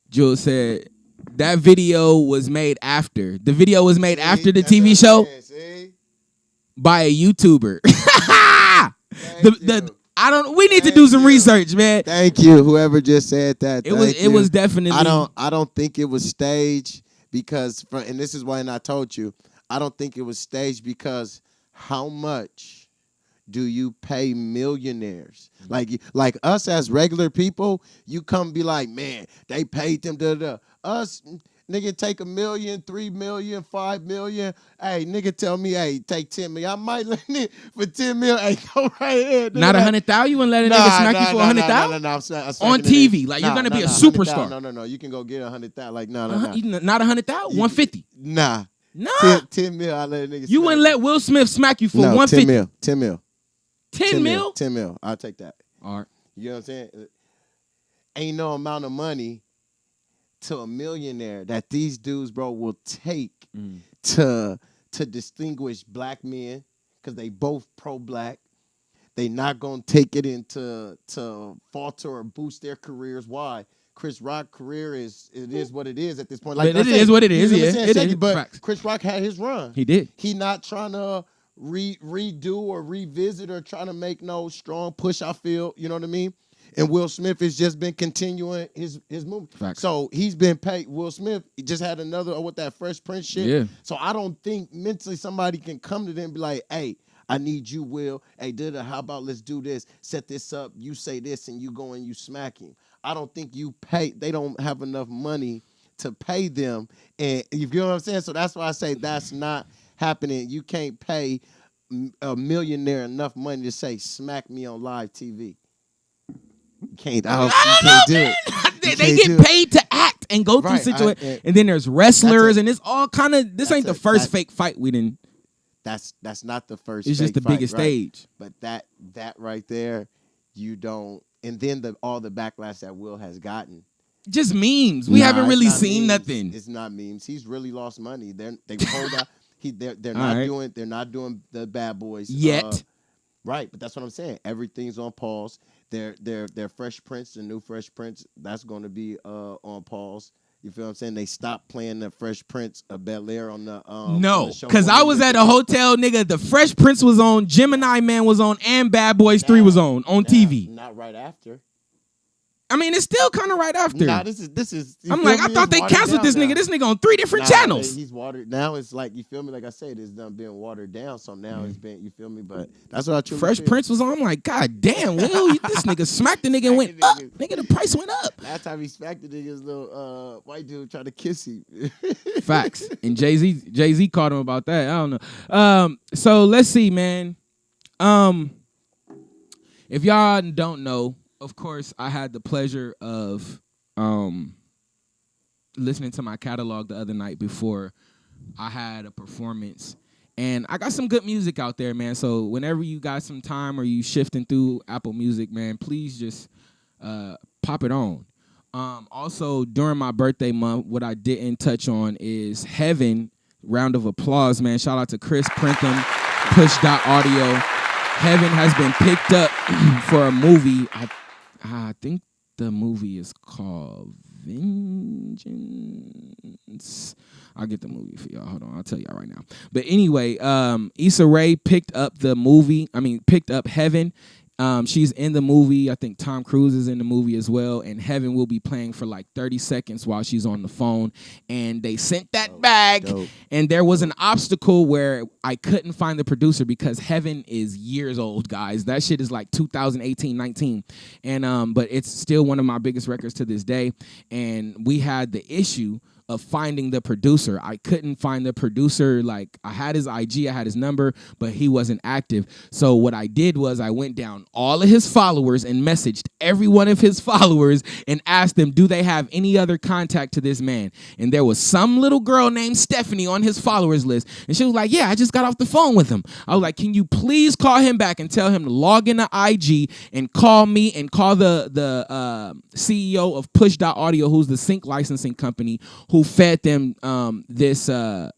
Jules said that video was made after. The video was made after the TV show by a YouTuber. We need to do some research, man. Thank you, whoever just said that. It was definitely. I don't think it was staged because, and this is why I told you, I don't think it was staged because how much do you pay millionaires? Like us as regular people, you come be like, man, they paid them. Us. Nigga, take $1 million, $3 million, $5 million. Hey, nigga, tell me, hey, take 10 million. I might let it for 10 million. Hey, go right ahead. Not 100,000. You wouldn't let a nigga smack you for 100,000? No. On TV, like you're gonna be a superstar. No. You can go get 100,000. Like no. Not 100,000. 150. Nah. 10 mil. I let a nigga. You wouldn't let Will Smith smack you for 150. 10 mil. 10 mil. 10 mil. I'll take that. All right. You know what I'm saying? Ain't no amount of money to a millionaire that these dudes, bro, will take to distinguish black men because they both pro-black. They not gonna take it into to falter or boost their careers. Why? Chris Rock's career is what it is at this point. Like it is what it is. Yeah, but facts. Chris Rock had his run. He did. He not trying to redo or revisit or trying to make no strong push. I feel, you know what I mean. And Will Smith has just been continuing his movie. Facts. So he's been paid. Will Smith he just had another with that Fresh Prince shit. Yeah. So I don't think mentally somebody can come to them and be like, hey, I need you, Will. Hey, how about let's do this? Set this up. You say this and you go and you smack him. I don't think you pay. They don't have enough money to pay them. And you know what I'm saying? So that's why I say that's not happening. You can't pay a millionaire enough money to say, smack me on live TV. You can't do it. They get paid to act and go through situations. And then there's wrestlers, and it's all kind of, this ain't the first fake fight we didn't. That's not the first It's just the fight, biggest right? stage. But that right there, you don't, and then all the backlash that Will has gotten. Just memes. We haven't really seen memes. nothing. It's not memes. He's really lost money. They pulled out. They're not doing the Bad Boys yet. Right, but that's what I'm saying. Everything's on pause. Their Fresh Prince, the new Fresh Prince, that's going to be on pause. You feel what I'm saying? They stopped playing the Fresh Prince of Bel-Air on the no, because I was at a hotel, nigga. The Fresh Prince was on, Gemini Man was on, and Bad Boys 3 was on TV. Not right after. I mean, it's still kind of right after. Nah, this is. I'm like, I thought they canceled this nigga. This nigga on 3 different channels. He's watered. Now it's like, you feel me? Like I said, it's done being watered down. So now it's been, you feel me? But that's what I truly Fresh feel. Prince was on. I'm like, God damn, Will, this nigga smacked the nigga and went up. Nigga, the price went up. Last time he smacked the nigga's little white dude trying to kiss him. Facts. And Jay-Z caught him about that. I don't know. So let's see, man. If y'all don't know, of course, I had the pleasure of listening to my catalog the other night before I had a performance. And I got some good music out there, man. So whenever you got some time or you shifting through Apple Music, man, please just pop it on. Also, during my birthday month, what I didn't touch on is Heaven. Round of applause, man. Shout out to Chris Printham, Push.audio. Heaven has been picked up for a movie. I think the movie is called Vengeance. I'll get the movie for y'all. Hold on, I'll tell y'all right now. But anyway, Issa Rae picked up Heaven. She's in the movie. I think Tom Cruise is in the movie as well. And Heaven will be playing for like 30 seconds while she's on the phone. And they sent that bag. Dope. And there was an obstacle where I couldn't find the producer because Heaven is years old, guys. That shit is like 2018, 19. And but it's still one of my biggest records to this day. And we had the issue of finding the producer. I couldn't find the producer. Like, I had his IG, I had his number, but he wasn't active. So what I did was I went down all of his followers and messaged every one of his followers and asked them, do they have any other contact to this man? And there was some little girl named Stephanie on his followers list. And she was like, yeah, I just got off the phone with him. I was like, can you please call him back and tell him to log into IG and call me and call the CEO of Push.audio, who's the sync licensing company, who fed them the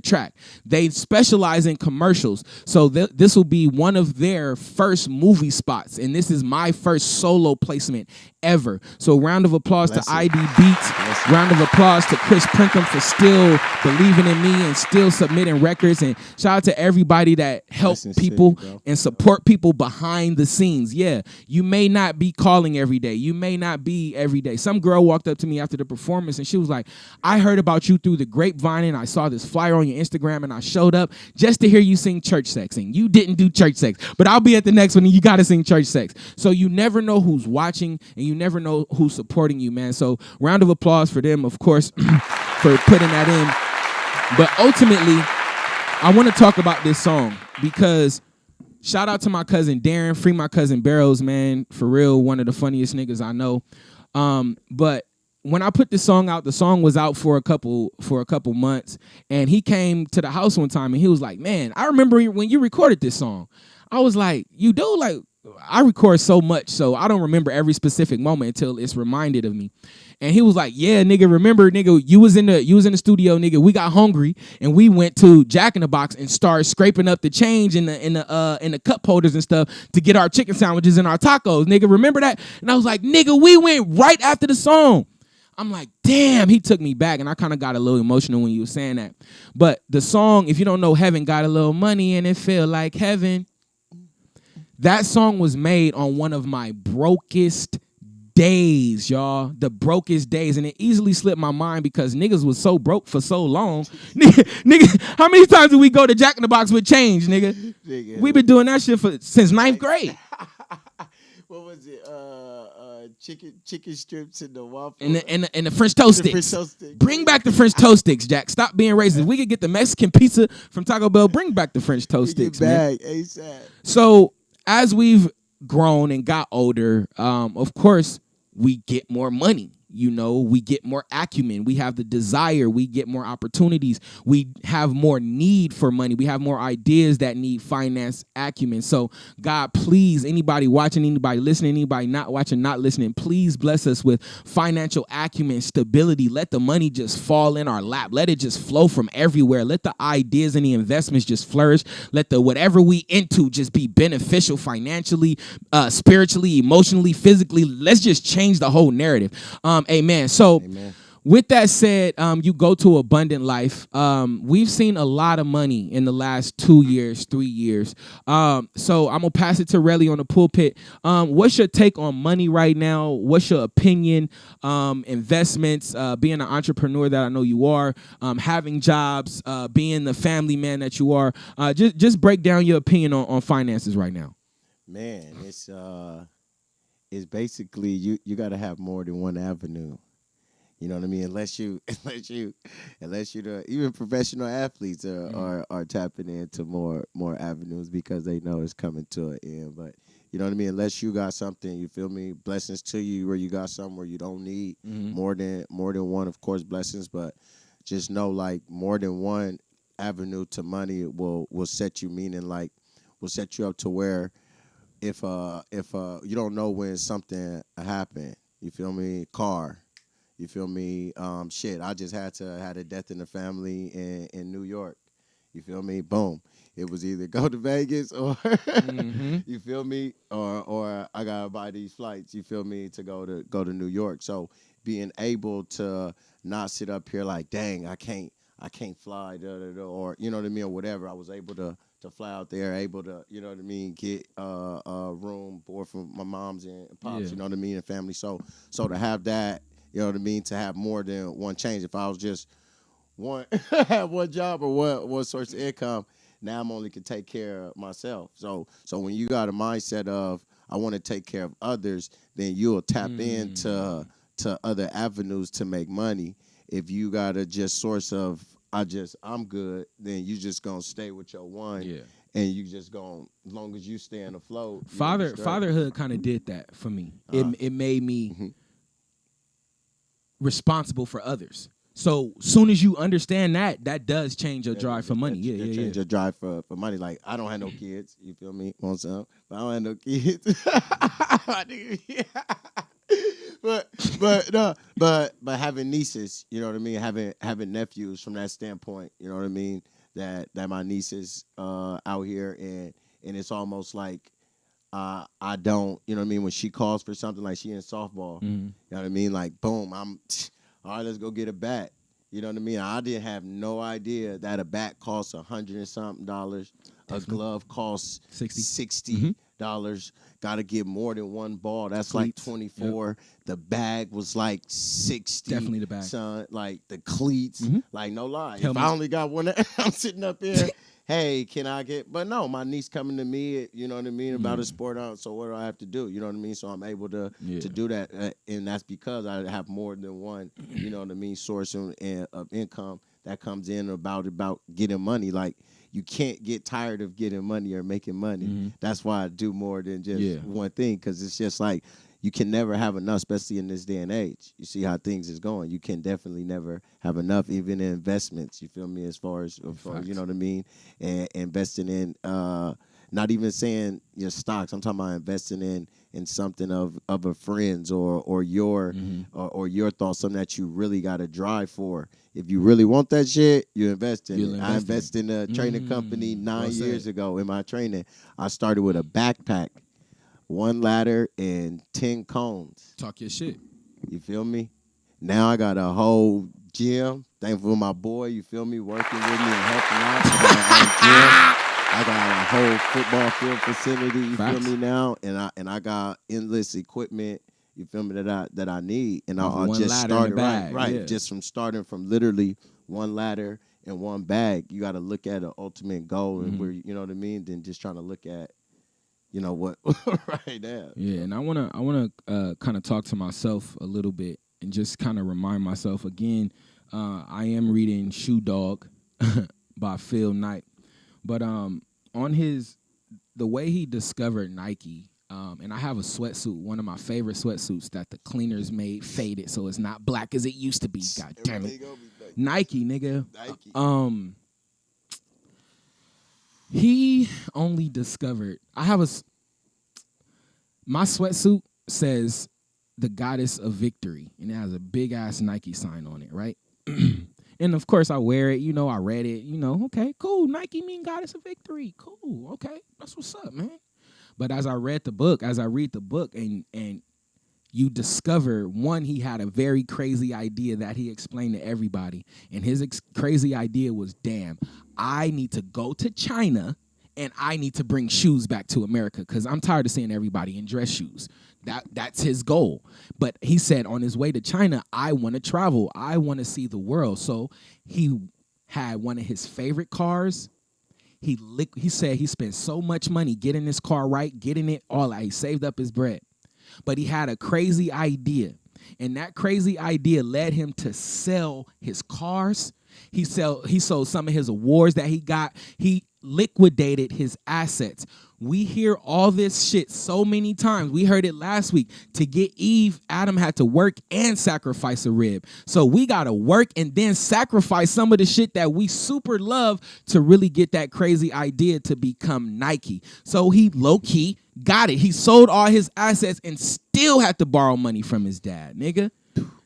track. They specialize in commercials, so this will be one of their first movie spots, and this is my first solo placement ever. So round of applause to ID Beats. Round of applause to Chris Printham for still believing in me and still submitting records. And shout out to everybody that help people and support people behind the scenes. Yeah, you may not be calling every day. You may not be every day. Some girl walked up to me after the performance and she was like, I heard about you through the grapevine and I saw this flyer on your Instagram and I showed up just to hear you sing church sex. And you didn't do church sex, but I'll be at the next one and you got to sing church sex. So you never know who's watching and you never know who's supporting you, man. So round of applause for them, of course, for putting that in. But ultimately, I want to talk about this song because shout out to my cousin Darren, free my cousin Barrows, man. For real, one of the funniest niggas I know. But when I put this song out, the song was out for a couple months, and he came to the house one time and he was like, man, I remember when you recorded this song. I was like, you do? Like, I record so much, so I don't remember every specific moment until it's reminded of me. And he was like, yeah, nigga, remember, nigga, you was in the studio, nigga. We got hungry and we went to Jack in the Box and started scraping up the change in the cup holders and stuff to get our chicken sandwiches and our tacos, nigga. Remember that? And I was like, nigga, we went right after the song. I'm like, damn, he took me back. And I kind of got a little emotional when you were saying that. But the song, if you don't know, Heaven got a little money and it feel like heaven. That song was made on one of my brokest days, y'all. The brokest days. And it easily slipped my mind because niggas was so broke for so long. Nigga, how many times did we go to Jack in the Box with change, nigga? We've been doing that shit since 9th grade. What was it? Chicken strips and the waffle. And the French toast sticks. Bring back the French toast sticks, Jack. Stop being racist. We could get the Mexican pizza from Taco Bell. Bring back the French toast sticks, man. ASAP. So as we've grown and got older, of course, we get more money. You know, we get more acumen. We have the desire. We get more opportunities. We have more need for money. We have more ideas that need finance acumen. So, God, please, anybody watching, anybody listening, anybody not watching, not listening, please bless us with financial acumen, stability. Let the money just fall in our lap. Let it just flow from everywhere. Let the ideas and the investments just flourish. Let the whatever we into just be beneficial financially, spiritually, emotionally, physically. Let's just change the whole narrative. Amen. So With that said, you go to Abundant Life. We've seen a lot of money in the last 2 years, 3 years. So I'm gonna pass it to Relly on the pulpit. What's your take on money right now? What's your opinion? Investments, being an entrepreneur that I know you are, having jobs, being the family man that you are. Just break down your opinion on finances right now. Man, it's basically you got to have more than one avenue. You know what I mean? Unless you even professional athletes are tapping into more avenues because they know it's coming to an end. But you know what I mean? Unless you got something, you feel me? Blessings to you where you got something where you don't need more than one, of course, blessings. But just know like more than one avenue to money will set you, meaning like will set you up to where if you don't know when something happen, you feel me? Car. You feel me? Shit, I just had a death in the family in New York. You feel me? Boom. It was either go to Vegas or you feel me, or I gotta buy these flights. You feel me, to go to New York. So being able to not sit up here like, dang, I can't fly, or you know what I mean, or whatever. I was able to fly out there, able to, you know what I mean, get a room board from my mom's and pops, you know what I mean, and family. So to have that. You know what I mean? To have more than one change. If I was just have one job or one source of income, now I'm only can take care of myself. So when you got a mindset of I want to take care of others, then you'll tap into other avenues to make money. If you got a just source of I'm good, then you just gonna stay with your one. Yeah. And you just gonna, as long as you stay afloat. Fatherhood kind of did that for me. It made me responsible for others. So soon as you understand that does change your drive for money. Change your drive for money. Like I don't have no kids. You feel me? Want some? But I don't have no kids. but having nieces, you know what I mean? Having nephews from that standpoint, you know what I mean? That my nieces out here and it's almost like I don't, you know what I mean? When she calls for something, like she in softball, you know what I mean? Like, boom, I'm, all right, let's go get a bat. You know what I mean? I didn't have no idea that a bat costs $100 and something. A glove costs $60. Got to get more than one ball. That's cleats, like $24. Yep. The bag was like $60. Definitely the bag. Son, like the cleats, like no lie. If I only got one, I'm sitting up here. Hey, can I get? But no, my niece coming to me, you know what I mean, about a sport. So what do I have to do? You know what I mean? So I'm able to do that, and that's because I have more than one, you know what I mean, source of income that comes in about getting money. Like you can't get tired of getting money or making money. That's why I do more than just one thing, because it's just like you can never have enough, especially in this day and age. You see how things is going. You can definitely never have enough, even in investments. You feel me? As far as you know what I mean, and investing in, not even saying your stocks. I'm talking about investing in something of a friend's or your thoughts, something that you really got to drive for. If you really want that shit, you invest in it. I invested in a training company 9 years ago. In my training, I started with a backpack, 1 ladder, and 10 cones. Talk your shit. You feel me? Now I got a whole gym. Thankful for my boy, you feel me, working with me and helping out. I got a whole football field facility, you feel me now? And I got endless equipment, you feel me, that I need. And I just started just from starting from literally 1 ladder and 1 bag. You got to look at an ultimate goal and where, you know what I mean, than just trying to look at, you know what, right now. Yeah, and I wanna kind of talk to myself a little bit and just kind of remind myself again. I am reading Shoe Dog by Phil Knight, but on the way he discovered Nike, and I have a sweatsuit, one of my favorite sweatsuits that the cleaners made faded, so it's not black as it used to be. God damn it, Nike, nigga. Nike. He only discovered. My sweatsuit says the goddess of victory, and it has a big ass Nike sign on it, right? And of course I wear it, you know, I read it, you know, okay, cool. Nike mean goddess of victory. Cool. Okay. That's what's up, man. But as I read the book, and you discover, one, he had a very crazy idea that he explained to everybody. And his crazy idea was, damn, I need to go to China and I need to bring shoes back to America because I'm tired of seeing everybody in dress shoes. That's his goal. But he said on his way to China, I want to travel. I want to see the world. So he had one of his favorite cars. He said he spent so much money getting this car right, getting it all out. He saved up his bread. But he had a crazy idea. And that crazy idea led him to sell his cars. He sold some of his awards that he got. He liquidated his assets. We hear all this shit so many times. We heard it last week. To get Eve, Adam had to work and sacrifice a rib. So we got to work and then sacrifice some of the shit that we super love to really get that crazy idea to become Nike. So he low-key got it. He sold all his assets and still had to borrow money from his dad, nigga.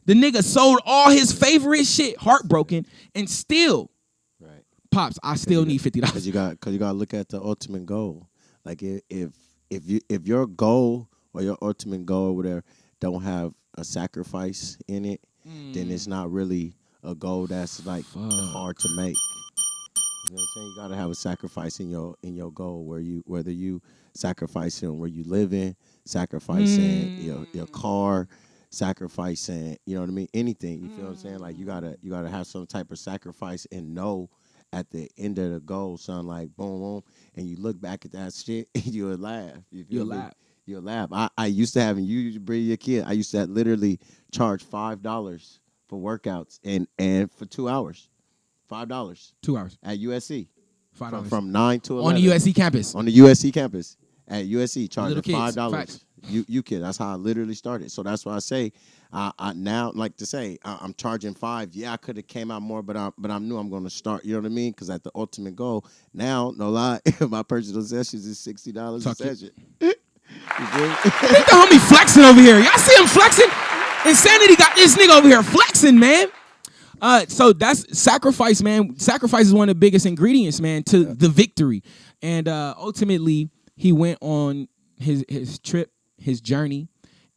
The nigga sold all his favorite shit, heartbroken, and still, right. Pops, I still need $50. Because you got to look at the ultimate goal. Like if your goal or your ultimate goal or whatever don't have a sacrifice in it, then it's not really a goal that's like hard to make. You know what I'm saying? You gotta have a sacrifice in your goal whether you sacrificing where you live in, sacrificing your car, sacrificing, you know what I mean? Anything. You feel what I'm saying? Like you gotta have some type of sacrifice and know at the end of the goal, son, like boom, boom, and you look back at that shit and you'll laugh. You'll laugh. I used to have, and you bring your kid, I used to literally charge $5 for workouts and for 2 hours. $5. 2 hours. At USC. $5. From 9 to 11. On the USC campus. On the USC campus. At USC, charging $5. Facts. You kid. That's how I literally started. So that's why I say, I now like to say I'm charging $5. Yeah, I could have came out more, but I knew I'm going to start. You know what I mean? Because at the ultimate goal now, no lie, my personal sessions is $60 a session. You think the homie flexing over here? Y'all see him flexing? Insanity got this nigga over here flexing, man. So that's sacrifice, man. Sacrifice is one of the biggest ingredients, man, to the victory. And ultimately, he went on his trip, his journey.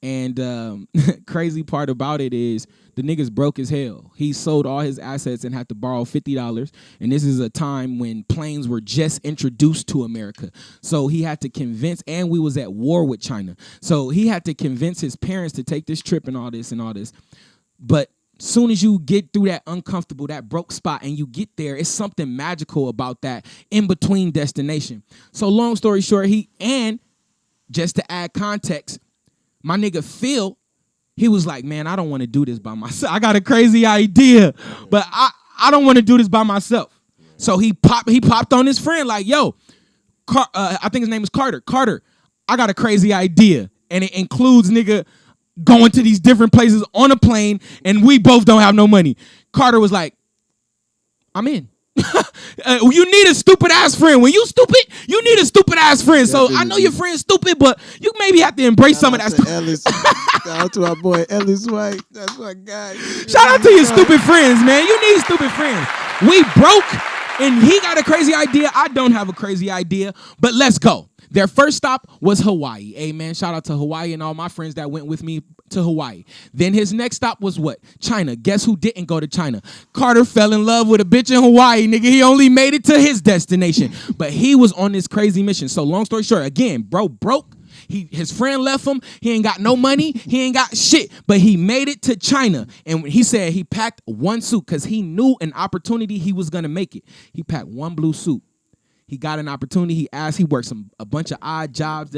And crazy part about it is the nigga's broke as hell. He sold all his assets and had to borrow $50. And this is a time when planes were just introduced to America. So he had to convince, and we was at war with China. So he had to convince his parents to take this trip and all this. But soon as you get through that uncomfortable, that broke spot, and you get there, it's something magical about that in-between destination. So long story short, and just to add context, my nigga Phil, he was like, man, I don't want to do this by myself. I got a crazy idea, but I don't want to do this by myself. So he popped on his friend like, yo, I think his name is Carter. Carter, I got a crazy idea. And it includes nigga going to these different places on a plane, and we both don't have no money. Carter was like, I'm in. You need a stupid ass friend. When you stupid, you need a stupid ass friend. So I know your friend's stupid, but you maybe have to embrace some of that stuff. Shout out to our boy Ellis White. That's my guy. Shout out to your stupid friends, man. You need stupid friends. We broke, and he got a crazy idea. I don't have a crazy idea, but let's go. Their first stop was Hawaii. Amen. Shout out to Hawaii and all my friends that went with me to Hawaii. Then his next stop was what? China. Guess who didn't go to China? Carter fell in love with a bitch in Hawaii, nigga. He only made it to his destination. But he was on this crazy mission. So long story short, again, bro broke. His friend left him. He ain't got no money. He ain't got shit. But he made it to China. And he said he packed one suit because he knew an opportunity he was going to make it. He packed one blue suit. He got an opportunity. He worked a bunch of odd jobs,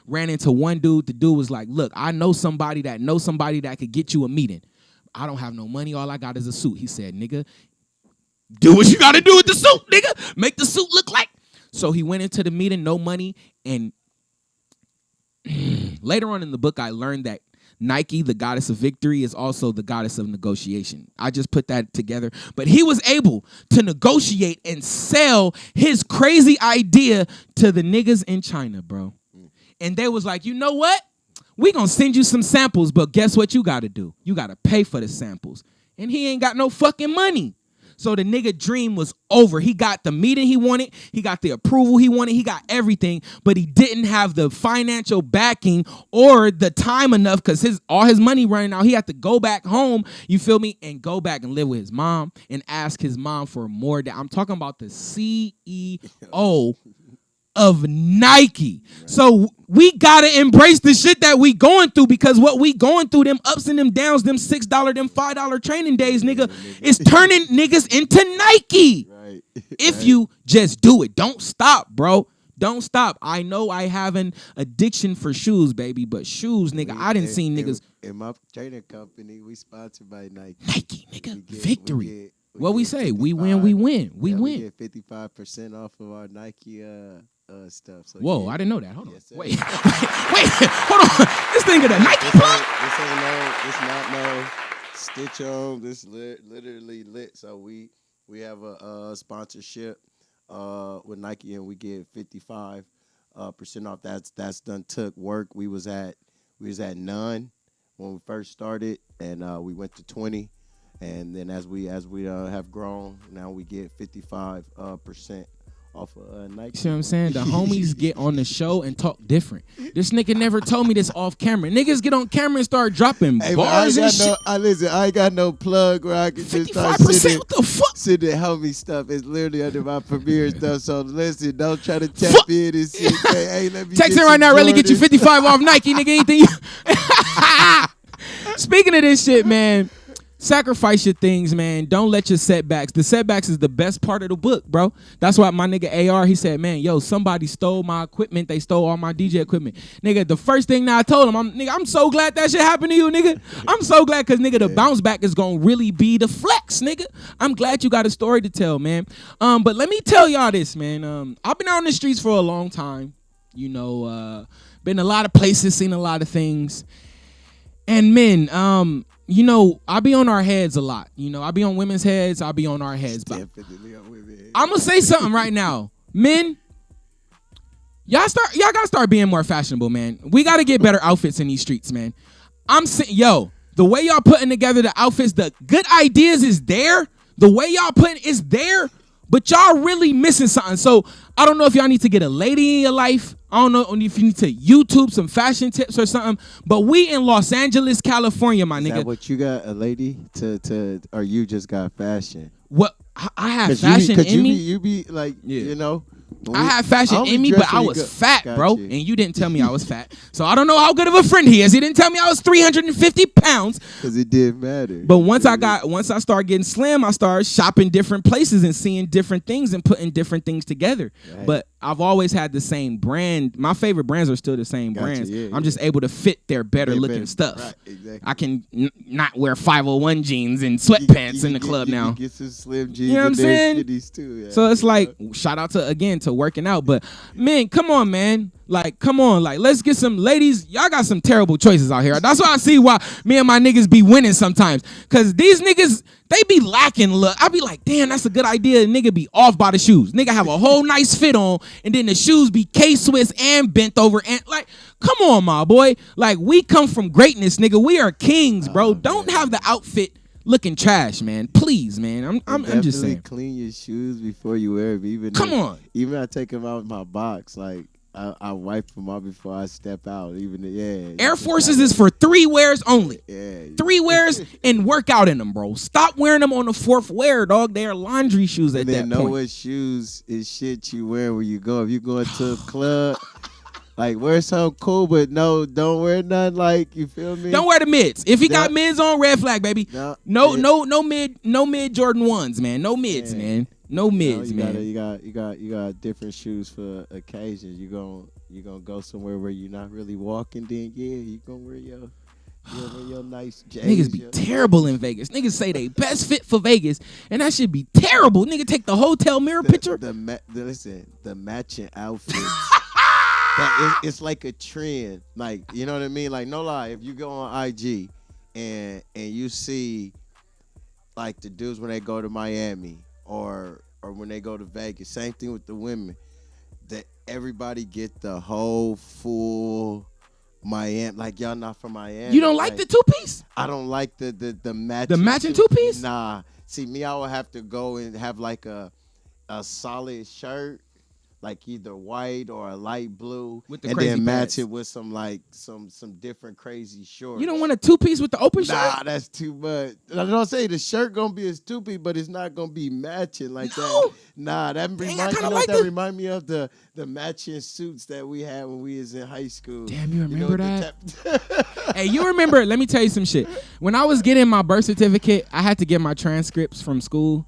ran into one dude. The dude was like, look, I know somebody that could get you a meeting. I don't have no money. All I got is a suit. He said, nigga, do what you got to do with the suit, nigga. Make the suit look like. So he went into the meeting, no money. And later on in the book, I learned that Nike, the goddess of victory, is also the goddess of negotiation. I just put that together. But he was able to negotiate and sell his crazy idea to the niggas in China, bro. And they was like, you know what? We gonna send you some samples, but guess what you gotta do? You gotta pay for the samples. And he ain't got no fucking money. So the nigga dream was over. He got the meeting he wanted. He got the approval he wanted. He got everything, but he didn't have the financial backing or the time enough because all his money running out. He had to go back home, you feel me, and go back and live with his mom and ask his mom for more. I'm talking about the CEO of Nike. So we gotta embrace the shit that we going through, because what we going through, them ups and them downs, them $6, them $5 training days, nigga, is turning niggas into Nike. Right. If you just do it. Don't stop, bro. Don't stop. I know I have an addiction for shoes, baby, but shoes, nigga, I didn't see niggas. In my training company, we sponsored by Nike. Nike, nigga, victory. What we say? We win, we win. We win. We get 55% off of our Nike stuff. So whoa, I didn't know that. Hold on. Wait, hold on. This thing got a Nike plug? This not no stitch on. This literally lit. So we have a sponsorship with Nike, and we get 55% off. That's done took work. We was at none when we first started, and we went to 20. And then as we have grown, now we get 55% off of Nike. See what I'm saying? The homies get on the show and talk different. This nigga never told me this off camera. Niggas get on camera and start dropping bars and shit. Listen, I ain't got no plug where I can just start 55%. What the fuck? Sitting homie stuff. It's literally under my premiere stuff. So listen, don't try to tap in and shit. Hey, let me text him right now. Really get you 55 off Nike, nigga. Anything? Speaking of this shit, man. Sacrifice your things, man. Don't let your setbacks. The setbacks is the best part of the book, bro. That's why my nigga AR, he said, man, yo, somebody stole my equipment. They stole all my DJ equipment. Nigga, the first thing that I told him, I'm so glad that shit happened to you, nigga. I'm so glad because, nigga, the bounce back is going to really be the flex, nigga. I'm glad you got a story to tell, man. But let me tell y'all this, man. I've been out in the streets for a long time. You know, been a lot of places, seen a lot of things. And men, you know, I be on our heads a lot. You know, I be on women's heads. I be on our heads. But I'm gonna say something right now, men. Y'all gotta start being more fashionable, man. We gotta get better outfits in these streets, man. I'm saying, yo, the way y'all putting together the outfits, the good ideas is there. The way y'all putting is there, but y'all really missing something. So I don't know if y'all need to get a lady in your life. I don't know if you need to YouTube some fashion tips or something. But we in Los Angeles, California, my nigga. Is that what you got, a lady to or you just got fashion? What I have fashion in me. You be like, yeah. You know. I have fashion in me, but I was fat, bro. And you didn't tell me I was fat. So I don't know how good of a friend he is. He didn't tell me I was 350 pounds. Because it didn't matter. But once I started getting slim, I started shopping different places and seeing different things and putting different things together. Right. But I've always had the same brand. My favorite brands are still the same brands. Yeah, I'm just able to fit their better looking stuff. Right, exactly. I can not wear 501 jeans and sweatpants in the club now. Get some slim jeans, you know what I'm saying? Too, yeah. So it's like, shout out to working out. But man, come on, man. Like, come on, like, let's get some ladies. Y'all got some terrible choices out here. That's why I see why me and my niggas be winning sometimes. Cause these niggas, they be lacking look. I be like, damn, that's a good idea. The nigga be off by the shoes. Nigga have a whole nice fit on, and then the shoes be K-Swiss and bent over. And like, come on, my boy. Like, we come from greatness, nigga. We are kings, bro. Don't have the outfit looking trash, man. Please, man. I'm just saying. Clean your shoes before you wear them. Even I take them out of my box, like. I wipe them out before I step out. Air Forces is for 3 wears only. Yeah. 3 wears and work out in them, bro. Stop wearing them on the 4th wear, dog. They are laundry shoes at that point. Know what shoes is shit you wear when you go. If you go into a club, like wear something cool, but no, don't wear nothing like, you feel me? Don't wear the mids. If he got mids on, red flag, baby. No mid Jordan 1s, man. No mids, man. No mids, man. You got different shoes for occasions. You gonna go somewhere where you're not really walking. Then you gonna wear your nice J's. Niggas be terrible in Vegas. Niggas say they best fit for Vegas, and that should be terrible. Nigga take the hotel mirror picture. The matching outfits. It's like a trend. Like, you know what I mean? Like, no lie. If you go on IG and you see like the dudes when they go to Miami. Or when they go to Vegas, same thing with the women. That everybody get the whole full Miami, like y'all not from Miami. You don't like the two-piece? I don't like the matching. The matching two-piece? Nah. See, me, I would have to go and have like a solid shirt, like either white or a light blue, with the and crazy then match pads. it with some like some different crazy shorts. You don't want a two-piece with the open shirt? Nah, that's too much. I don't say the shirt gonna be as two-piece, but it's not gonna be matching like that. Nah, that remind me of the matching suits that we had when we was in high school. Damn, you remember that? Hey, you remember? Let me tell you some shit. When I was getting my birth certificate, I had to get my transcripts from school.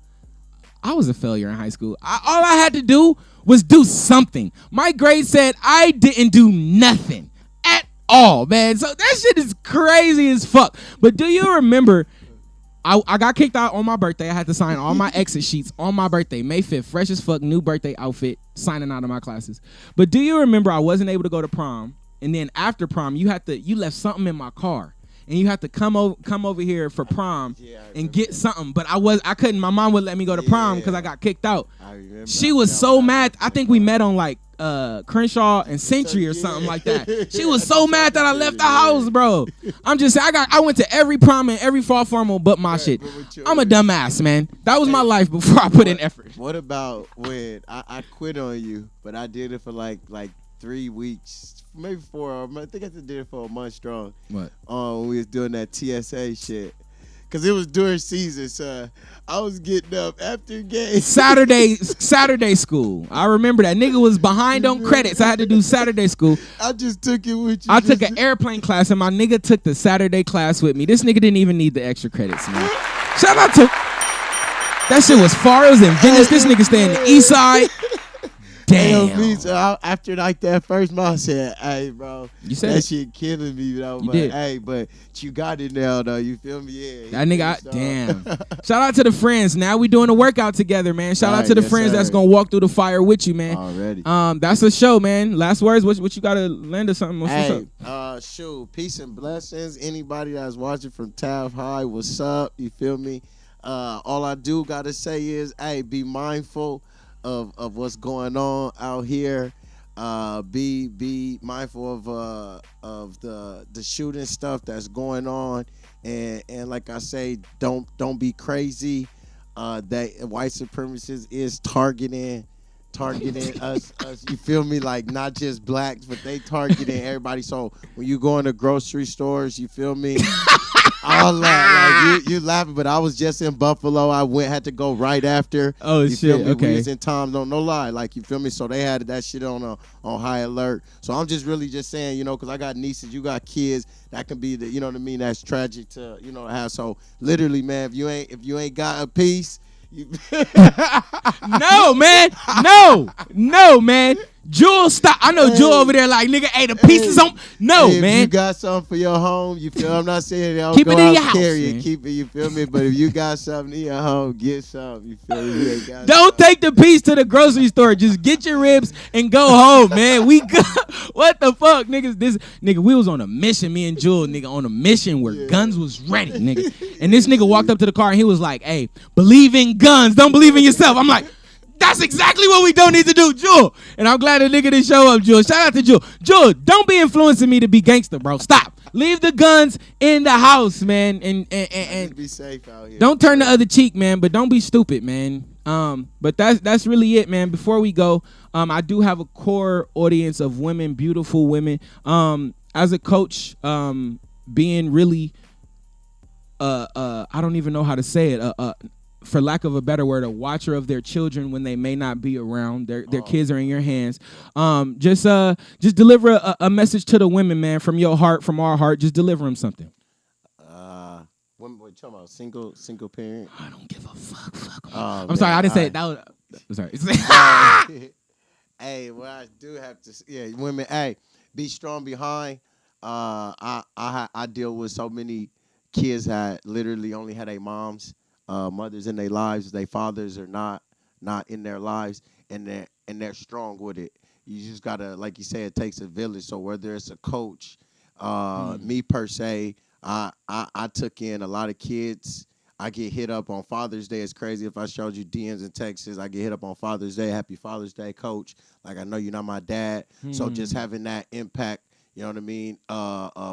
I was a failure in high school. All I had to do was do something. My grade said I didn't do nothing at all, man. So that shit is crazy as fuck. But do you remember, I got kicked out on my birthday. I had to sign all my exit sheets on my birthday, May 5th. Fresh as fuck, new birthday outfit, signing out of my classes. But do you remember I wasn't able to go to prom? And then after prom, you left something in my car. And you have to come over here for prom and get something. But I couldn't. My mom wouldn't let me go to prom because I got kicked out. She was so mad. I think we met on like Crenshaw and Century or something like that. She was so mad that I left the house, bro. I'm just saying, I went to every prom and every fall formal but my shit. I'm a dumbass, man. That was my life before I put in effort. What about when I quit on you, but I did it for like 3 weeks, maybe 4. I think I did it for a month strong. What? When we was doing that TSA shit. Cause it was during season, so I was getting up after game. Saturday school. I remember that nigga was behind on credits. I had to do Saturday school. I just took it with you. I took an airplane class, and my nigga took the Saturday class with me. This nigga didn't even need the extra credits, man. Shout out to that shit was far. It was in Venice. This nigga stay in the East Side. Damn. So after like that first month, I said, "Hey, bro, you said that shit killing me, though." You did. Hey, but you got it now, though. You feel me? Yeah. That nigga, damn. Shout out to the friends. Now we doing a workout together, man. Shout out to the friends that's gonna walk through the fire with you, man. Already. That's the show, man. Last words. What you gotta lend or something? What's up? Shoot, peace and blessings. Anybody that's watching from Taft High, what's up? You feel me? All I do gotta say is, hey, be mindful of what's going on out here. Be mindful of the shooting stuff that's going on, and like I say, don't be crazy. That white supremacists is targeting us. You feel me? Like not just blacks, but they targeting everybody. So when you go into grocery stores, you feel me? All that, like you laughing, but I was just in Buffalo. I had to go right after. Oh you shit! Feel me? Okay. We was in Tom, no lie, like you feel me. So they had that shit on high alert. So I'm just really just saying, because I got nieces, you got kids. That can be you know what I mean. That's tragic to have. So literally, man, if you ain't got a piece. No, man. Jewel, stop. I know Jewel over there like, nigga, hey, the pieces on. No, if man. You got something for your home, you feel? I'm not saying that. Keep it in your house, carry man. it, keep it, you feel me? But if you got something in your home, get something, you feel me? You Don't something. take the piece to the grocery store. Just get your ribs and go home, man. We go. What the fuck, niggas? We was on a mission, me and Jewel, nigga, on a mission where guns was ready, nigga. And this nigga walked up to the car and he was like, hey, believe in guns. Don't believe in yourself. I'm like, that's exactly what we don't need to do, Jewel. And I'm glad the nigga didn't show up, Jewel. Shout out to Jewel. Jewel, don't be influencing me to be gangster, bro. Stop. Leave the guns in the house, man. And be safe out here. Don't turn the other cheek, man. But don't be stupid, man. But that's really it, man. Before we go, I do have a core audience of women, beautiful women. As a coach, being really, I don't even know how to say it. For lack of a better word, a watcher of their children when they may not be around. Their kids are in your hands. Just deliver a message to the women, man, from your heart, from our heart. Just deliver them something. What you talking about? Single parent? I don't give a fuck. Oh, I'm sorry, I didn't say it. That was sorry. Hey, well, I do have to. Women. Hey, be strong behind. I deal with so many kids that literally only had their moms. Mothers in their lives, their fathers are not in their lives, and they're strong with it. You just gotta, like you say, it takes a village. So whether it's a coach, me per se, I took in a lot of kids. I get hit up on Father's Day. It's crazy if I showed you DMs in Texas. I get hit up on Father's Day. Happy Father's Day, Coach. Like I know you're not my dad, so just having that impact. you know what I mean,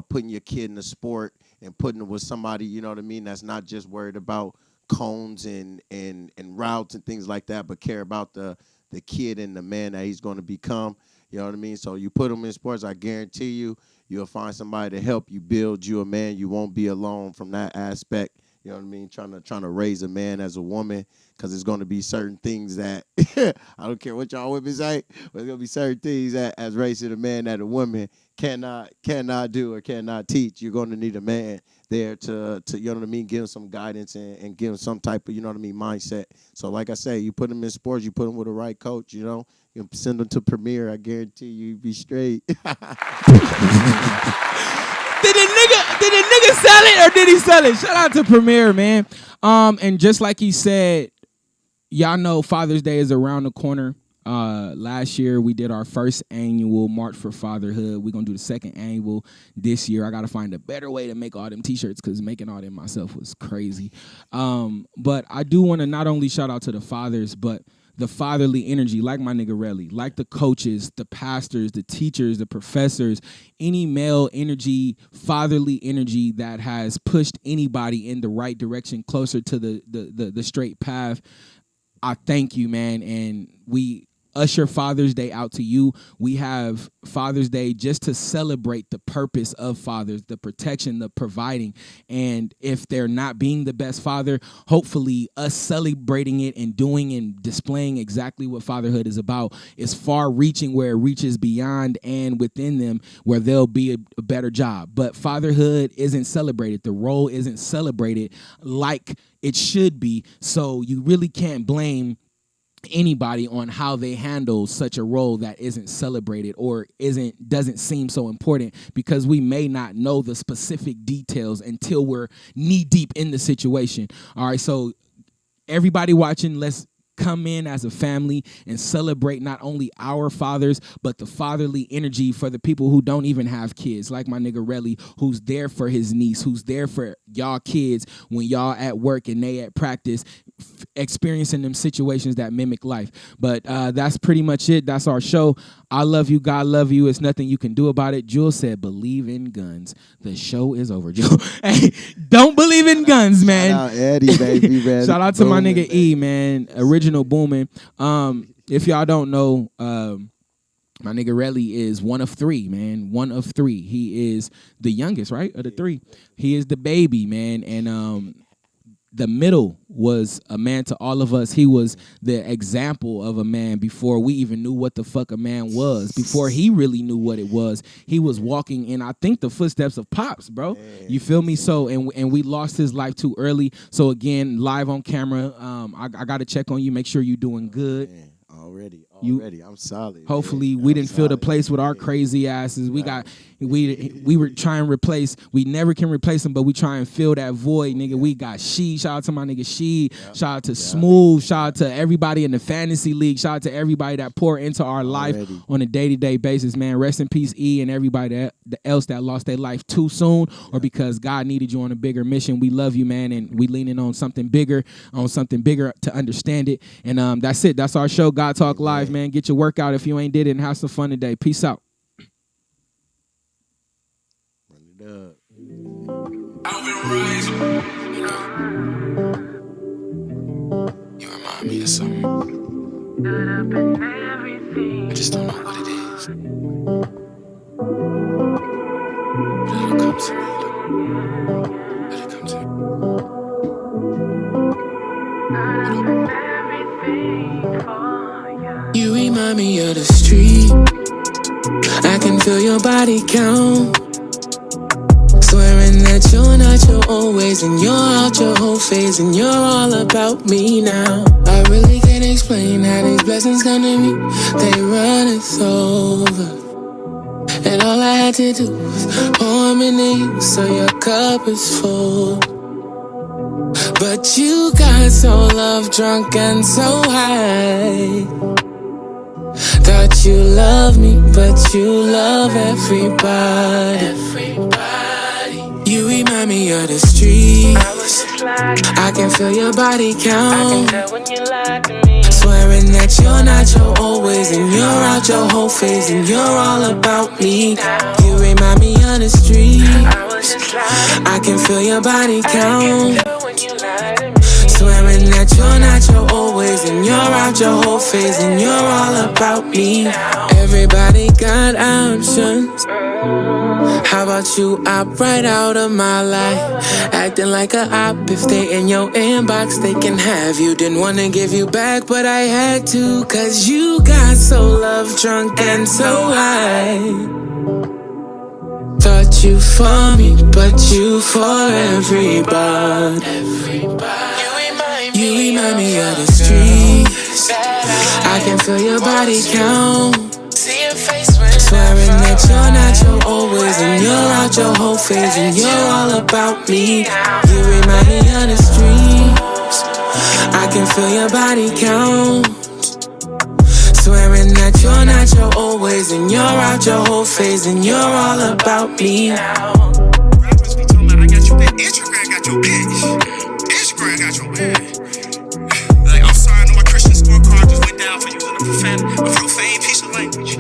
putting your kid in a sport and putting it with somebody, you know what I mean, that's not just worried about cones and routes and things like that, but care about the kid and the man that he's going to become. You know what I mean? So you put him in sports, I guarantee you'll find somebody to help you build you a man. You won't be alone from that aspect. You know what I mean? Trying to raise a man as a woman, because there's going to be certain things that I don't care what y'all women say, but there's going to be certain things that as raising a man that a woman cannot do or cannot teach. You're going to need a man there to you know what I mean, give him some guidance and give him some type of, you know what I mean, mindset. So like I say, you put him in sports, you put him with the right coach, you know, you send him to Premier, I guarantee you be straight. Did the nigga sell it or did he sell it? Shout out to Premier, man. And just like he said, y'all know Father's Day is around the corner. Last year we did our first annual March for Fatherhood. We're gonna do the second annual this year. I gotta find a better way to make all them t-shirts, because making all them myself was crazy. But I do want to not only shout out to the fathers, but the fatherly energy, like my nigga Relly, like the coaches, the pastors, the teachers, the professors, any male energy, fatherly energy that has pushed anybody in the right direction, closer to the straight path. I thank you, man, and we usher Father's Day out to you. We have Father's Day just to celebrate the purpose of fathers, the protection, the providing. And if they're not being the best father, hopefully us celebrating it and doing and displaying exactly what fatherhood is about is far reaching, where it reaches beyond and within them, where they'll be a better job. But fatherhood isn't celebrated. The role isn't celebrated like it should be. So you really can't blame anybody on how they handle such a role that isn't celebrated or doesn't seem so important, because we may not know the specific details until we're knee deep in the situation. All right, so everybody watching, let's come in as a family and celebrate not only our fathers, but the fatherly energy for the people who don't even have kids, like my nigga Relly, who's there for his niece, who's there for y'all kids when y'all at work and they at practice, experiencing them situations that mimic life. But that's pretty much it. That's our show. I love you. God love you. It's nothing you can do about it. Jules said, believe in guns. The show is over, Jules. Hey, don't believe in guns, man. Shout out Eddie, baby, man. Shout out to my nigga E, man. Original booming. If y'all don't know, my nigga Relly is one of three, man. One of three. He is the youngest, right, of the three. He is the baby, man. And the middle was a man to all of us. He was the example of a man before we even knew what the fuck a man was. Before he really knew what it was, he was walking in, I think, the footsteps of Pops, bro. Man. You feel me? So, and we lost his life too early. So again, live on camera, I got to check on you, make sure you're doing good. Man. Already, I'm solid. Hopefully, we didn't fill the place with our crazy asses. We were trying to replace. We never can replace them, but we try and fill that void, nigga. We got She. Shout out to my nigga She. Shout out to Smooth. Shout out to everybody in the fantasy league. Shout out to everybody that pour into our life on a day-to-day basis, man. Rest in peace, E, and everybody else that lost their life too soon or because God needed you on a bigger mission. We love you, man, and we leaning on something bigger to understand it. And that's it. That's our show, God Talk Live, man. Get your workout if you ain't did it, and have some fun today. Peace out. I've been raised, you remind me of something. I just don't know what it is. But it'll come to me. Let it come to me. You remind me of the street. I can feel your body count. Swearing that you're not your own ways, and you're out your whole phase, and you're all about me now. I really can't explain how these blessings come to me. They run us over, and all I had to do was pour them into you, so your cup is full. But you got so love drunk and so high. Thought you love me, but you love everybody. You remind me of the streets. I can feel your body count. Swearing that you're not your old ways, and you're out your whole phase, and you're all about me. You remind me of the streets. I can feel your body count. Swearing that you're not your old ways, and you're out your whole phase, and you're all about me. Everybody got options. How about you opt right out of my life? Acting like a op. If they in your inbox, they can have you. Didn't wanna give you back, but I had to. Cause you got so love drunk and so high. Thought you for me, but you for everybody. You remind me of the streets. I can feel your body count. Swearing that you're not your old ways, and you're out your whole phase, and you're all about me. You remind me of the streets. I can feel your body count. Swearing that you're not your old ways, and you're out your whole phase, and you're all about me. Rappers be talking about I got your bitch. Instagram got your bitch. Instagram got your bitch. Like, I'm sorry, I know my Christian scorecard just went down for using a profane piece of language.